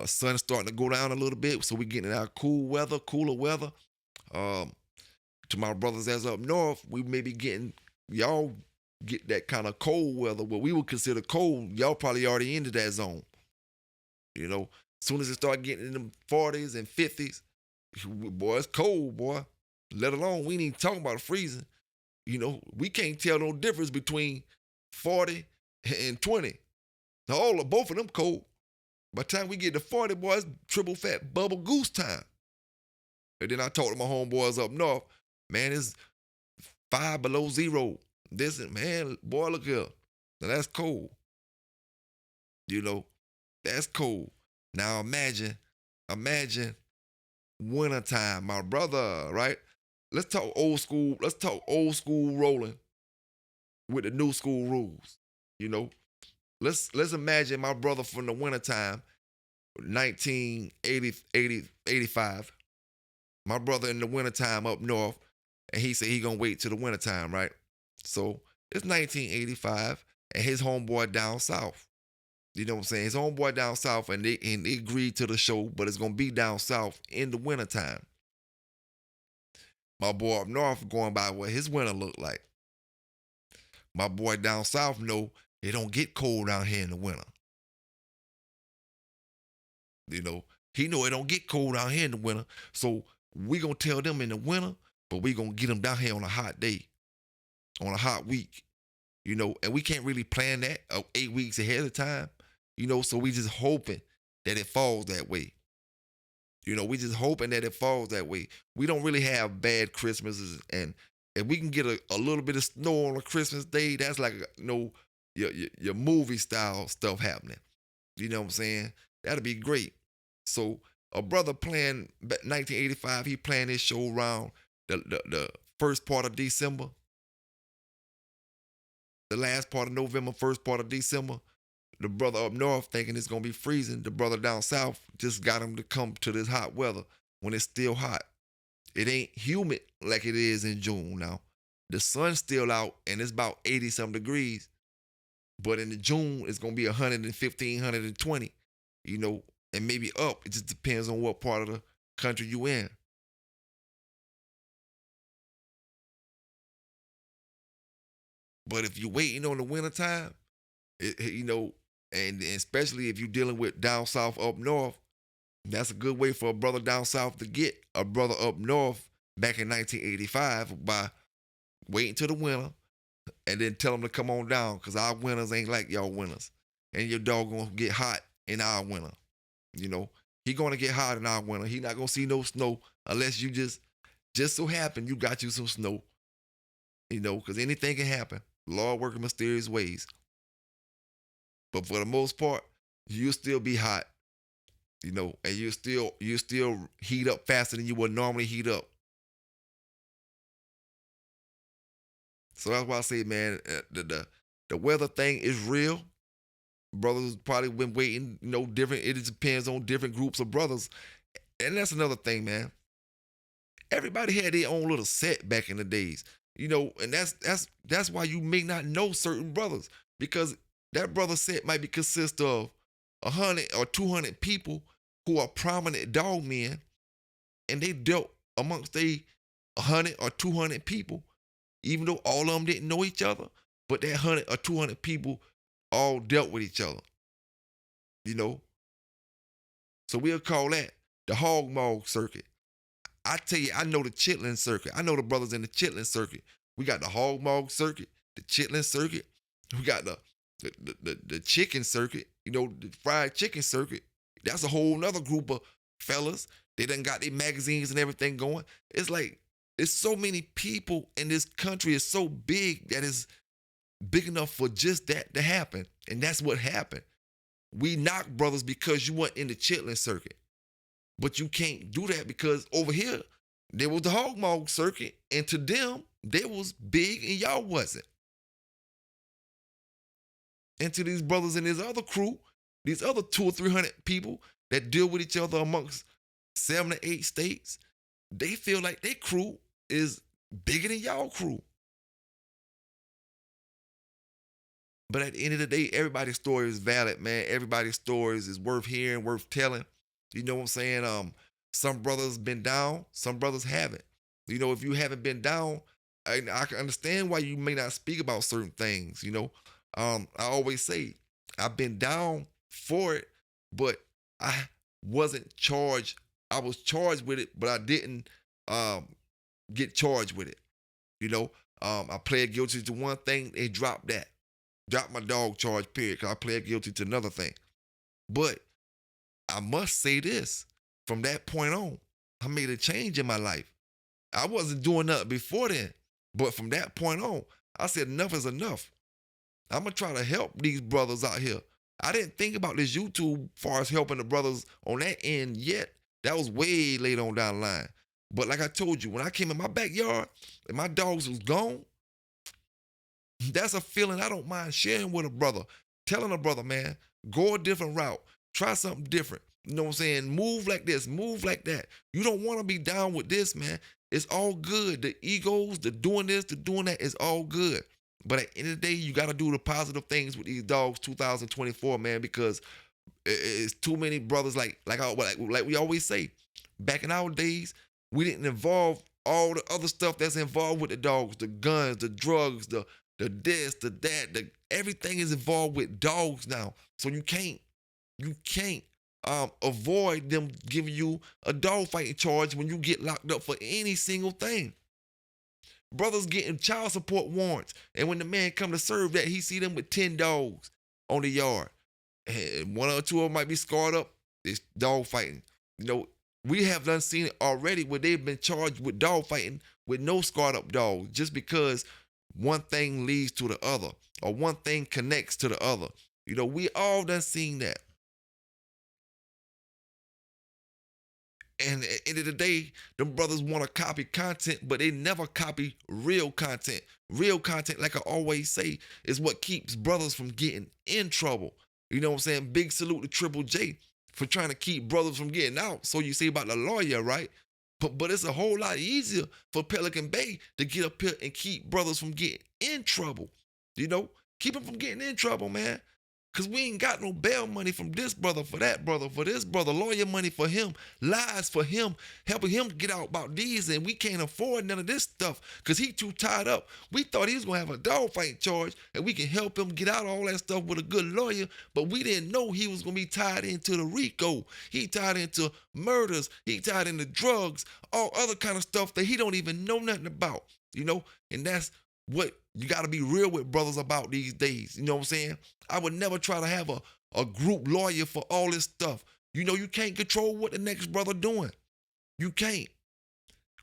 A: Sun's starting to go down a little bit, so we getting in our cooler weather. Um, to my brothers as up north, we may be getting y'all get that kind of cold weather, what we would consider cold. Y'all probably already into that zone. You know, as soon as it start getting in the 40s and 50s, boy, it's cold, boy. Let alone we ain't even talking about freezing. You know, we can't tell no difference between 40 and 20. Both of them cold. By the time we get to 40, boys, triple fat bubble goose time. And then I talked to my homeboys up north, man, it's 5 below zero. This and man, boy, look here. Now that's cold. You know, that's cold. Now imagine wintertime, my brother, right? Let's talk old school. Let's talk old school rolling with the new school rules. You know, let's imagine my brother from the wintertime, 1985. My brother in the wintertime up north, and he said he gonna wait till the wintertime, right? So it's 1985, and his homeboy down south. You know what I'm saying? His homeboy down south, and they agreed to the show, but it's gonna be down south in the wintertime. My boy up north going by what his winter look like. My boy down south know it don't get cold down here in the winter. You know, he know it don't get cold down here in the winter. So we gonna tell them in the winter, but we gonna get them down here on a hot day, on a hot week. You know, and we can't really plan that 8 weeks ahead of time. You know, so we just hoping that it falls that way. You know, we just hoping that it falls that way. We don't really have bad Christmases, and if we can get a little bit of snow on a Christmas day, that's like your movie style stuff happening. You know what I'm saying? That'd be great. So a brother playing 1985, he playing his show around the first part of December, the last part of November, first part of December. The brother up north thinking it's gonna be freezing. The brother down south just got him to come to this hot weather when it's still hot. It ain't humid like it is in June now. The sun's still out and it's about 80 some degrees. But in the June, it's gonna be 115, 120, you know, and maybe up. It just depends on what part of the country you in. But if you're waiting on the wintertime, you know, and especially if you're dealing with down south up north, that's a good way for a brother down south to get a brother up north back in 1985 by waiting till the winter and then tell them to come on down because our winters ain't like y'all winters. And your dog gonna get hot in our winter. You know, he gonna get hot in our winter. He not gonna see no snow unless you just so happen you got you some snow. You know, because anything can happen. Lord working mysterious ways. But for the most part, you'll still be hot. You know, and you still heat up faster than you would normally heat up. So that's why I say, man, the weather thing is real. Brothers probably been waiting, you know, different. It depends on different groups of brothers, and that's another thing, man. Everybody had their own little set back in the days, you know, and that's why you may not know certain brothers because that brother set might be consist of 100 or 200 people who are prominent dog men, and they dealt amongst 100 or 200 people, even though all of them didn't know each other, but that 100 or 200 people all dealt with each other, you know? So we'll call that the hog mog circuit. I tell you, I know the chitlin circuit. I know the brothers in the chitlin circuit. We got the hog mog circuit, the chitlin circuit. We got the chicken circuit, you know, the fried chicken circuit. That's a whole nother group of fellas. They done got their magazines and everything going. It's like, it's so many people in this country. It's so big that it's big enough for just that to happen. And that's what happened. We knocked brothers because you weren't in the chitlin circuit. But you can't do that because over here, there was the hog mog circuit. And to them, they was big and y'all wasn't. And to these brothers in this other crew, these other 200 or 300 people that deal with each other amongst 7 or 8 states, they feel like their crew is bigger than y'all crew. But at the end of the day, everybody's story is valid, man. Everybody's stories is worth hearing, worth telling. You know what I'm saying? Some brothers been down, some brothers haven't. You know, if you haven't been down, I can understand why you may not speak about certain things. You know, I always say I've been down for it, but I wasn't charged. I was charged with it, but I didn't um, get charged with it. You know, I pled guilty to one thing, they dropped that. Dropped my dog charge, period, because I pled guilty to another thing. But I must say this, from that point on, I made a change in my life. I wasn't doing nothing before then, but from that point on, I said enough is enough. I'm gonna try to help these brothers out here. I didn't think about this YouTube far as helping the brothers on that end yet. That was way later on down the line. But like I told you, when I came in my backyard and my dogs was gone, that's a feeling I don't mind sharing with a brother. Telling a brother, man, go a different route. Try something different. You know what I'm saying? Move like this, move like that. You don't want to be down with this, man. It's all good. The egos, the doing this, the doing that is all good. But at the end of the day, you got to do the positive things with these dogs 2024, man, because it's too many brothers like we always say. Back in our days, we didn't involve all the other stuff that's involved with the dogs, the guns, the drugs, the this, the that, everything is involved with dogs now. So you can't avoid them giving you a dog fighting charge when you get locked up for any single thing. Brothers getting child support warrants, and when the man come to serve that, he see them with 10 dogs on the yard, and one or two of them might be scarred up. It's dog fighting. You know, we have done seen it already where they've been charged with dog fighting with no scarred up dogs, just because one thing leads to the other, or one thing connects to the other. You know, we all done seen that. And at the end of the day, them brothers want to copy content, but they never copy real content. Real content, like I always say, is what keeps brothers from getting in trouble. You know what I'm saying? Big salute to Triple J for trying to keep brothers from getting out. So you say about the lawyer, right? But it's a whole lot easier for Pelican Bay to get up here and keep brothers from getting in trouble. You know, keep them from getting in trouble, man. Because we ain't got no bail money from this brother, for that brother, for this brother, lawyer money for him, lies for him, helping him get out about these, and we can't afford none of this stuff because he too tied up. We thought he was going to have a dog fight charge and we can help him get out of all that stuff with a good lawyer, but we didn't know he was going to be tied into the RICO. He tied into murders. He tied into drugs, all other kind of stuff that he don't even know nothing about, you know, and that's what you got to be real with brothers about these days. You know what I'm saying? I would never try to have a group lawyer for all this stuff. You know, you can't control what the next brother doing. You can't.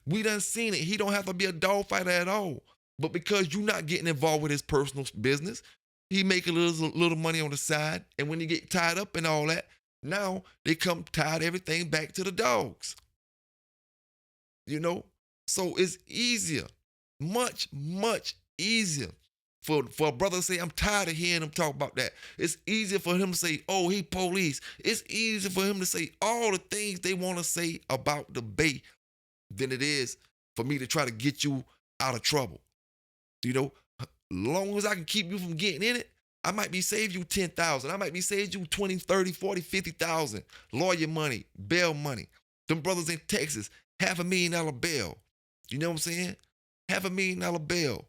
A: We done seen it. He don't have to be a dog fighter at all. But because you not getting involved with his personal business, he make a little money on the side. And when he get tied up and all that, now they come tied everything back to the dogs. You know? So it's easier. Much, much easier for a brother to say, I'm tired of hearing him talk about that. It's easier for him to say, oh, he police. It's easier for him to say all the things they want to say about the Bay than it is for me to try to get you out of trouble. You know, long as I can keep you from getting in it, I might be save you 10,000. I might be save you 20, 30, 40, 50,000. Lawyer money, bail money. Them brothers in Texas, $500,000 bail. You know what I'm saying? $500,000 bail.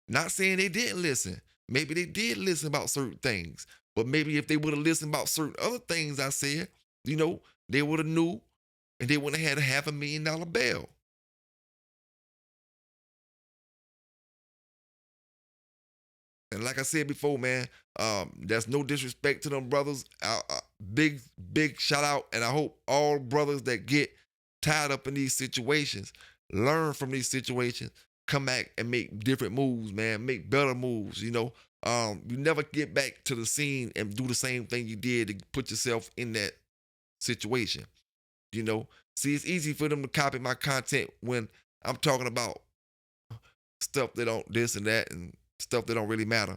A: Not saying they didn't listen. Maybe they did listen about certain things. But maybe if they would have listened about certain other things I said, you know, they would have knew and they wouldn't have had $500,000 bail. And like I said before, man, that's no disrespect to them brothers. Big, big shout out. And I hope all brothers that get tied up in these situations learn from these situations, come back and make different moves, man, make better moves, you know. You never get back to the scene and do the same thing you did to put yourself in that situation, you know. See, it's easy for them to copy my content when I'm talking about stuff that don't this and that and stuff that don't really matter.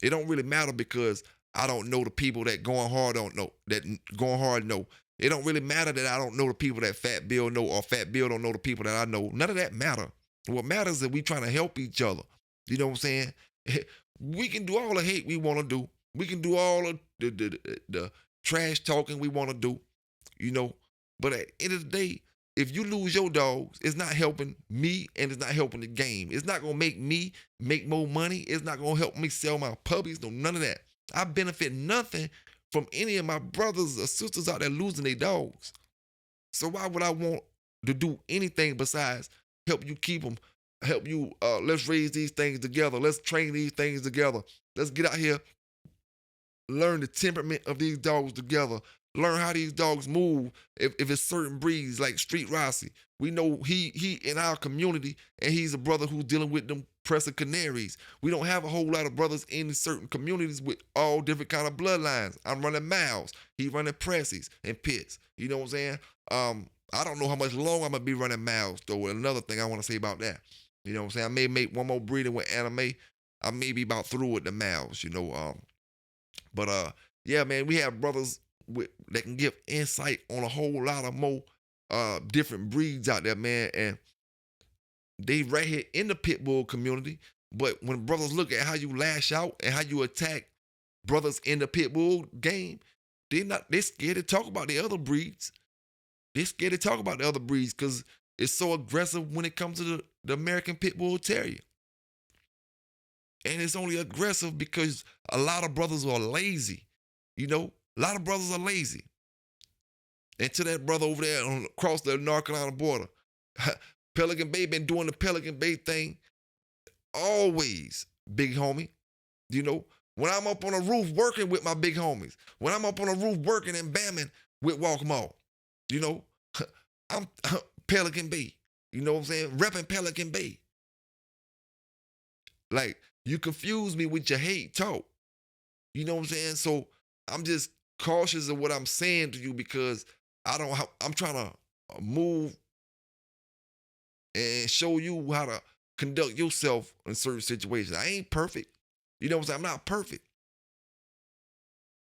A: It don't really matter because I don't know the people that going hard don't know, that going hard know. It don't really matter that I don't know the people that Fat Bill know or Fat Bill don't know the people that I know. None of that matter. What matters is that we trying to help each other. You know what I'm saying? We can do all the hate we want to do. We can do all of the trash talking we want to do, you know. But at the end of the day, if you lose your dogs, it's not helping me and it's not helping the game. It's not gonna make me make more money. It's not gonna help me sell my puppies. No, none of that. I benefit nothing from any of my brothers or sisters out there losing their dogs. So why would I want to do anything besides help you keep them, help you, let's raise these things together. Let's train these things together. Let's get out here, learn the temperament of these dogs together. Learn how these dogs move. If it's certain breeds like Street Rossi, we know he in our community, and he's a brother who's dealing with them Presa Canaries. We don't have a whole lot of brothers in certain communities with all different kind of bloodlines. I'm running Miles. He running Pressies and Pits. You know what I'm saying? I don't know how much longer I'm gonna be running Miles though. Another thing I want to say about that. You know what I'm saying? I may make one more breeding with Anime. I may be about through with the Miles, you know. But yeah, man, we have brothers that can give insight on a whole lot of more different breeds out there, man. And they right here in the pit bull community. But when brothers look at how you lash out and how you attack brothers in the pit bull game, they're scared to talk about the other breeds. They're scared to talk about the other breeds because it's so aggressive when it comes to the American Pit Bull Terrier. And it's only aggressive because a lot of brothers are lazy. You know, a lot of brothers are lazy. And to that brother over there across the North Carolina border, Pelican Bay been doing the Pelican Bay thing always, big homie. You know, when I'm up on a roof working with my big homies, when I'm up on a roof working and bamming with Walkmall, you know, I'm Pelican Bay. You know what I'm saying? Repping Pelican Bay. Like, you confuse me with your hate talk. You know what I'm saying? So I'm just cautious of what I'm saying to you because I'm trying to move and show you how to conduct yourself in certain situations. I ain't perfect. You know what I'm saying? I'm not perfect.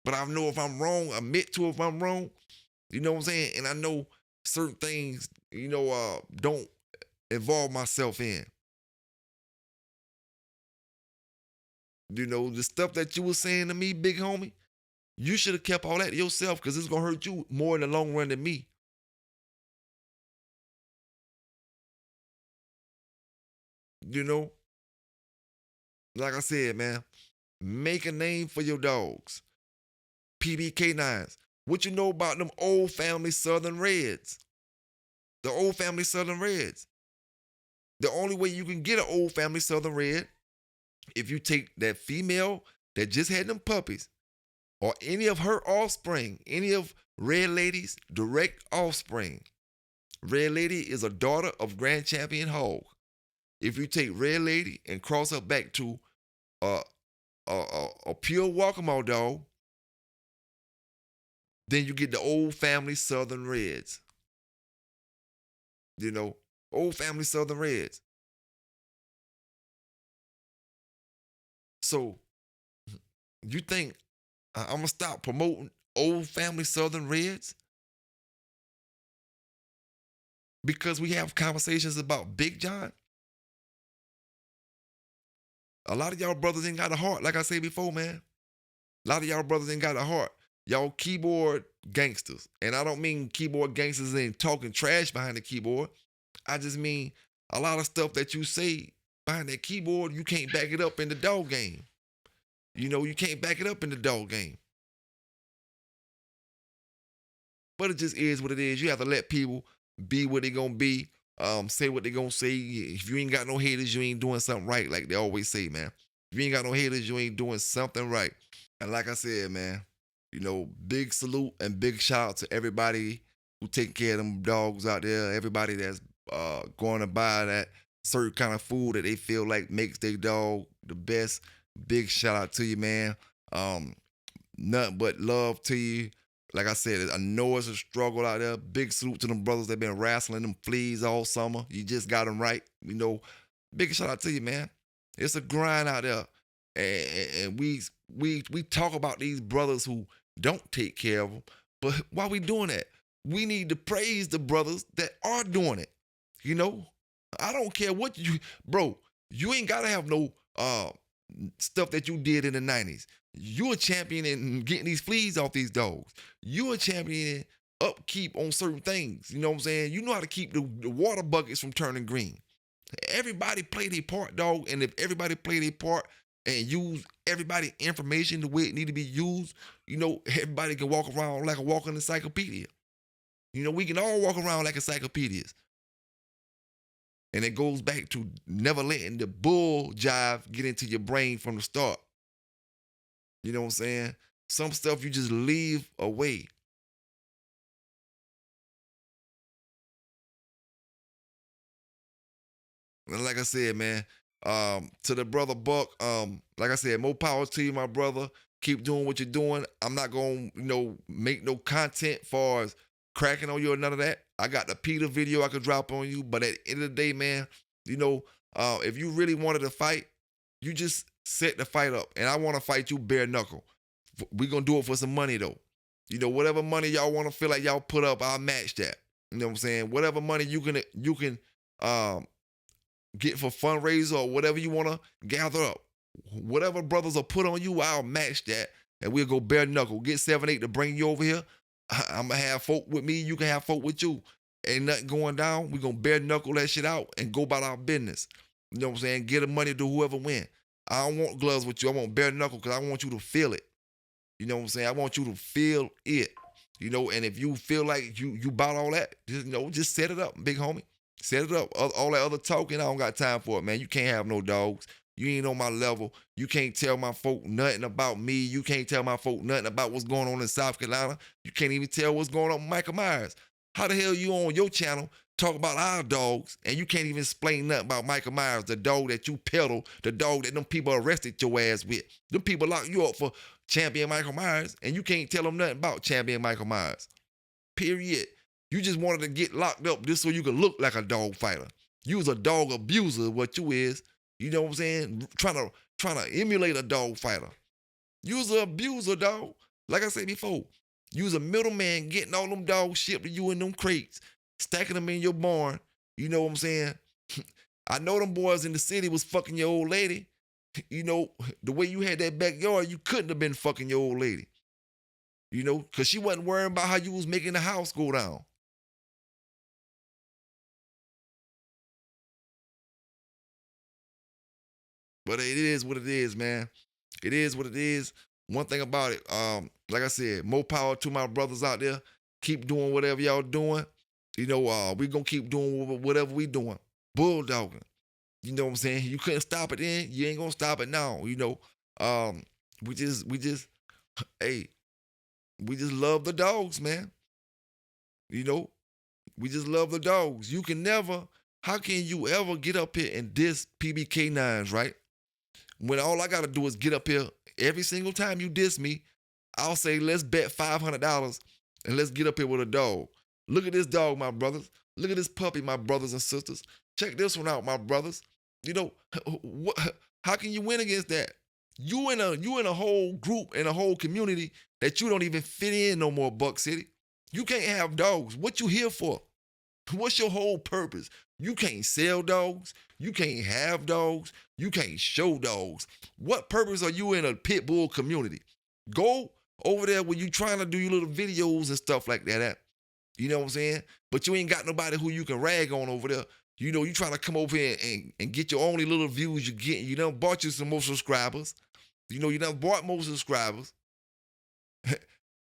A: But I know if I'm wrong, admit to if I'm wrong. You know what I'm saying? And I know certain things, you know, don't involve myself in. You know, the stuff that you were saying to me, big homie, you should have kept all that to yourself because it's going to hurt you more in the long run than me. You know, like I said, man, make a name for your dogs. PBK9s. What you know about them old family Southern Reds? The old family Southern Reds. The only way you can get an old family Southern Red, if you take that female that just had them puppies, or any of her offspring, any of Red Lady's direct offspring. Red Lady is a daughter of Grand Champion Hog. If you take Red Lady and cross her back to a pure Walkmall dog, then you get the old family Southern Reds. You know, old family Southern Reds. So, you think I'm going to stop promoting old family Southern Reds? Because we have conversations about Big John? A lot of y'all brothers ain't got a heart, like I said before, man. A lot of y'all brothers ain't got a heart. Y'all keyboard gangsters. And I don't mean keyboard gangsters ain't talking trash behind the keyboard. I just mean a lot of stuff that you say behind that keyboard, you can't back it up in the dog game. You know, you can't back it up in the dog game. But it just is what it is. You have to let people be what they gonna be, say what they gonna say. If you ain't got no haters, you ain't doing something right, like they always say, man. If you ain't got no haters, you ain't doing something right. And like I said, man, you know, big salute and big shout out to everybody who take care of them dogs out there, everybody that's going to buy that certain kind of food that they feel like makes their dog the best. Big shout out to you, man. Nothing but love to you. Like I said, I know it's a struggle out there. Big salute to them brothers that been wrestling them fleas all summer. You just got them right. You know, big shout out to you, man. It's a grind out there. And we talk about these brothers who don't take care of them. But why we doing that? we need to praise the brothers that are doing it. You know, I don't care what you, bro. You ain't gotta have no stuff that you did in the 90s. You a champion in getting these fleas off these dogs. You a champion in upkeep on certain things. You know what I'm saying? You know how to keep the water buckets from turning green. Everybody play their part, dog. And if everybody play their part and use everybody information the way it need to be used, you know, everybody can walk around like a walking encyclopedia. You know, we can all walk around like encyclopedias. And it goes back to never letting the bull jive get into your brain from the start. You know what I'm saying? Some stuff you just leave away. And like I said, man, to the brother Buck, like I said, more power to you, my brother. Keep doing what you're doing. I'm not gonna, make no content far as cracking on you or none of that. I got the Peter video I could drop on you, but at the end of the day, man, if you really wanted to fight, you just set the fight up. And I want to fight you bare knuckle. We gonna do it for some money though. Whatever money y'all want to feel like y'all put up, I'll match that. You know what I'm saying? Whatever money you can get for fundraiser or whatever you want to gather up. Whatever brothers will put on you, I'll match that. And we'll go bare knuckle. Get 7-8 to bring you over here. I'm going to have folk with me. You can have folk with you. Ain't nothing going down. We're going to bare knuckle that shit out and go about our business. You know what I'm saying? Get the money to whoever win. I don't want gloves with you. I want bare knuckle because I want you to feel it. You know what I'm saying? I want you to feel it. And if you feel like you bought all that, just set it up, big homie. Set it up. All that other talking, I don't got time for it, man. You can't have no dogs. You ain't on my level. You can't tell my folk nothing about me. You can't tell my folk nothing about what's going on in South Carolina. You can't even tell what's going on with Michael Myers. How the hell you on your channel talk about our dogs and you can't even explain nothing about Michael Myers, the dog that you peddle, the dog that them people arrested your ass with? Them people locked you up for champion Michael Myers and you can't tell them nothing about champion Michael Myers. Period. You just wanted to get locked up just so you could look like a dog fighter. You was a dog abuser, what you is. You know what I'm saying? Trying to emulate a dog fighter. You was an abuser, dog. Like I said before, you was a middleman getting all them dogs shipped to you in them crates, stacking them in your barn. You know what I'm saying? I know them boys in the city was fucking your old lady. The way you had that backyard, you couldn't have been fucking your old lady. Because she wasn't worrying about how you was making the house go down. But it is what it is, man. It is what it is. One thing about it, like I said, more power to my brothers out there. Keep doing whatever y'all doing. We gonna keep doing whatever we doing. Bulldogging. You know what I'm saying? You couldn't stop it then. You ain't gonna stop it now. We just, hey, we just love the dogs, man. We just love the dogs. How can you ever get up here and diss PBK9s, right? When all I gotta do is get up here every single time you diss me, I'll say, let's bet $500 and let's get up here with a dog. Look at this dog, my brothers. Look at this puppy, my brothers and sisters. Check this one out, my brothers. How can you win against that? You in a whole group, in a whole community that you don't even fit in no more, Buck City. You can't have dogs. What you here for? What's your whole purpose? You can't sell dogs. You can't have dogs. You can't show dogs. What purpose are you in a pit bull community? Go over there when you trying to do your little videos and stuff like that at. You know what I'm saying? But you ain't got nobody who you can rag on over there. You trying to come over here and get your only little views you getting. You done bought you some more subscribers. You done bought more subscribers.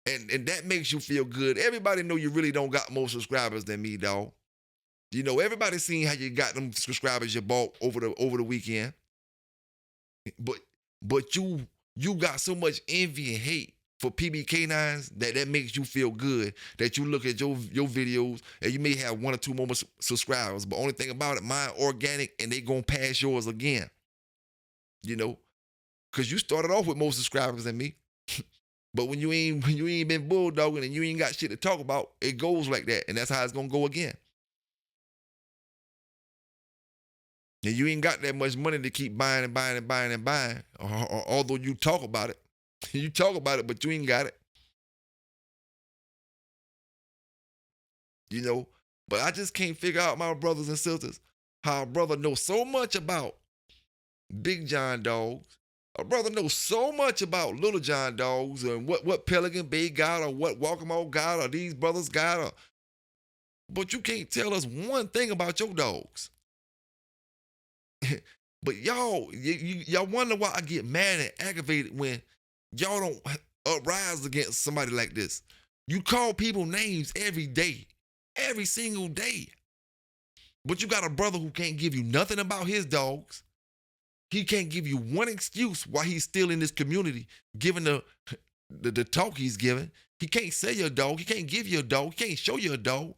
A: And that makes you feel good. Everybody know you really don't got more subscribers than me, dog. Everybody seen how you got them subscribers you bought over the weekend. But you got so much envy and hate for PBK9s that makes you feel good that you look at your videos and you may have 1 or 2 more subscribers. But only thing about it, mine organic and they gonna pass yours again. Because you started off with more subscribers than me. But when you ain't been bulldogging and you ain't got shit to talk about, it goes like that. And that's how it's gonna go again. And you ain't got that much money to keep buying and buying and buying and buying. Although you talk about it. You talk about it, but you ain't got it. you know. But I just can't figure out, my brothers and sisters, how a brother knows so much about Big John dogs. A brother knows so much about Little John dogs and what Pelican Bay got or what Walkamo got or these brothers got, but you can't tell us one thing about your dogs. But y'all wonder why I get mad and aggravated when y'all don't uprise against somebody like this. You call people names every day, every single day. But you got a brother who can't give you nothing about his dogs. He can't give you one excuse why he's still in this community, given the talk he's giving. He can't sell you a dog. He can't give you a dog. He can't show you a dog.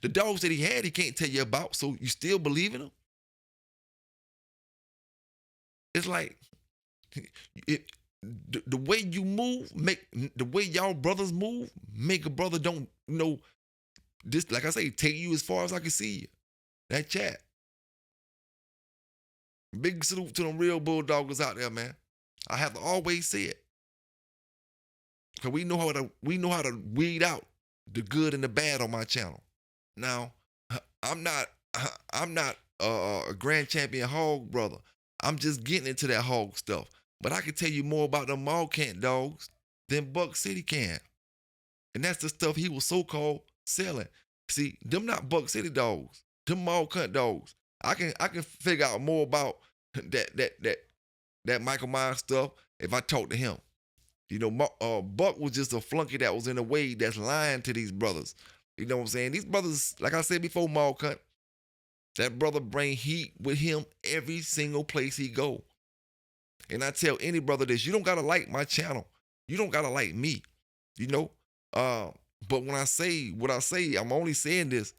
A: The dogs that he had, he can't tell you about, so you still believe in him? It's like the way you move, the way y'all brothers move, make a brother don't know this. Like I say, take you as far as I can see you. That chat. Big salute to them real bulldoggers out there, man. I have to always say it, cause we know how to weed out the good and the bad on my channel. Now, I'm not a grand champion hog brother. I'm just getting into that hog stuff. But I can tell you more about them mall camp dogs than Buck City can. And that's the stuff he was so-called selling. See, them not Buck City dogs. Them mall camp dogs. I can figure out more about that Michael Myers stuff if I talk to him. You know, Buck was just a flunky that was in a way that's lying to these brothers. You know what I'm saying? These brothers, like I said before, mall cut. That brother bring heat with him every single place he go. And I tell any brother this, you don't gotta like my channel. You don't gotta like me, you know? But when I say what I say, I'm only saying this,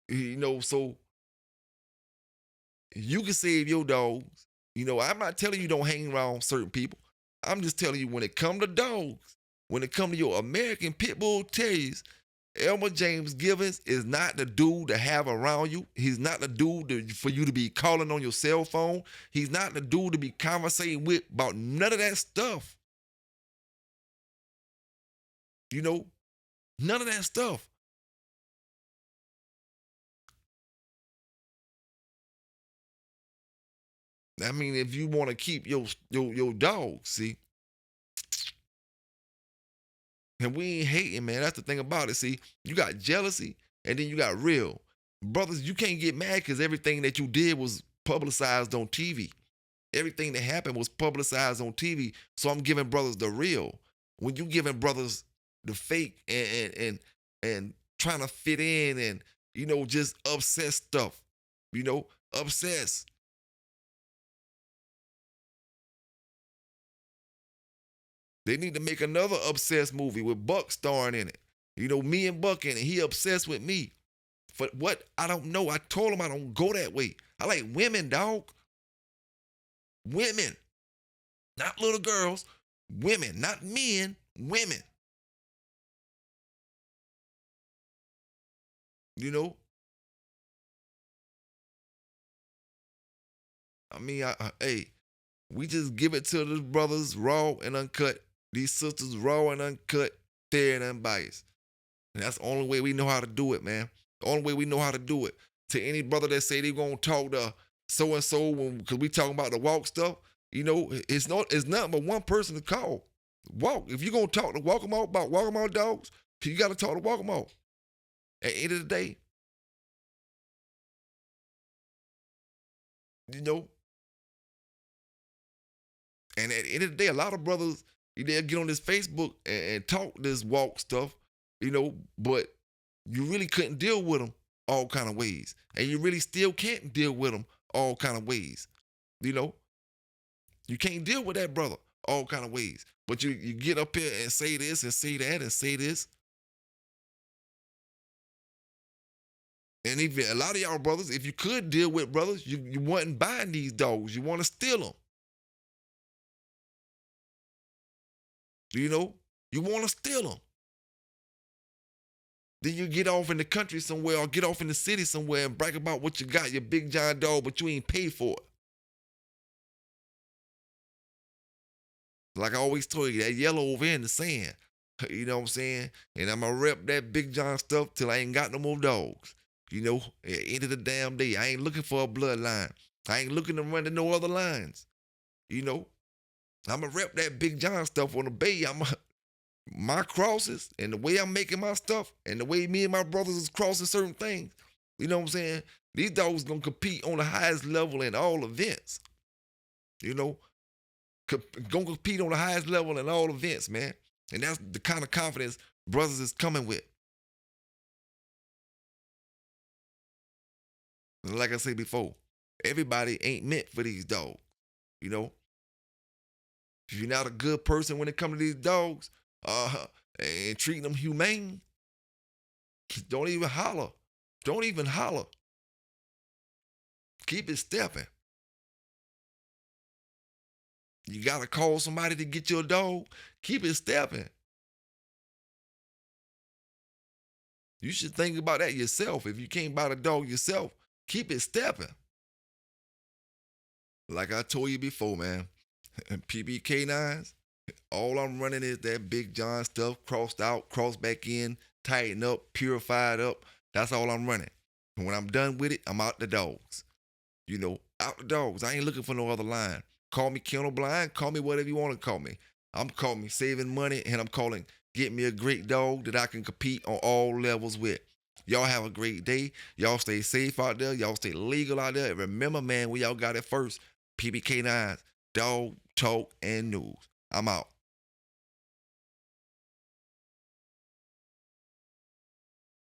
A: you know, so you can save your dogs. You know, I'm not telling you don't hang around certain people. I'm just telling you when it come to dogs, when it come to your American Pit Bull Terriers, Elmer James Givens is not the dude to have around you. He's not the dude for you to be calling on your cell phone. He's not the dude to be conversating with about none of that stuff. You know, none of that stuff. I mean, if you want to keep your dog, see. And we ain't hating, man. That's the thing about it. See, you got jealousy and then you got real. Brothers, you can't get mad because everything that you did was publicized on TV. Everything that happened was publicized on TV. So I'm giving brothers the real. When you giving brothers the fake and trying to fit in and, you know, just obsessed stuff. You know, obsessed. They need to make another obsessed movie with Buck starring in it. You know, me and Buck in it. He obsessed with me. For what? I don't know. I told him I don't go that way. I like women, dog. Women. Not little girls. Women. Not men. Women. You know? I mean, hey, we just give it to the brothers raw and uncut. These sisters raw and uncut, fair and unbiased. And that's the only way we know how to do it, man. The only way we know how to do it. To any brother that say they gonna talk to so-and-so because we talking about the walk stuff, you know, it's nothing but one person to call. Walk. If you're gonna talk to Walkamo about Walkamo dogs, you gotta talk to Walkamo. At the end of the day, you know, and at the end of the day, a lot of brothers, they'll get on this Facebook and talk this walk stuff, you know, but you really couldn't deal with them all kind of ways. And you really still can't deal with them all kind of ways. You know, you can't deal with that brother all kind of ways. But you get up here and say this and say that and say this. And even a lot of y'all brothers, if you could deal with brothers, you wasn't buying these dogs. You want to steal them. You know, you want to steal them. Then you get off in the country somewhere or get off in the city somewhere and brag about what you got, your Big John dog, but you ain't paid for it. Like I always told you, that yellow over here in the sand. You know what I'm saying? And I'm going to rep that Big John stuff till I ain't got no more dogs. You know, at the end of the damn day, I ain't looking for a bloodline. I ain't looking to run to no other lines. You know, I'm going to rep that Big John stuff on the bay. My crosses and the way I'm making my stuff and the way me and my brothers is crossing certain things. You know what I'm saying? These dogs going to compete on the highest level in all events. You know, going to compete on the highest level in all events, man. And that's the kind of confidence brothers is coming with. And like I said before, everybody ain't meant for these dogs. You know, if you're not a good person when it comes to these dogs, and treating them humane, don't even holler. Don't even holler. Keep it stepping. You gotta call somebody to get your dog. Keep it stepping. You should think about that yourself. If you can't buy the dog yourself, keep it stepping. Like I told you before, man, PBK9s, all I'm running is that Big John stuff, crossed out, crossed back in, tightened up, purified up. That's all I'm running. And when I'm done with it, I'm out the dogs. You know, out the dogs. I ain't looking for no other line. Call me Kennel Blind, call me whatever you want to call me. I'm calling me saving money, and I'm calling get me a great dog that I can compete on all levels with. Y'all have a great day. Y'all stay safe out there. Y'all stay legal out there. And remember, man, we y'all got it first. PBK9s, dog, talk, and news. I'm out.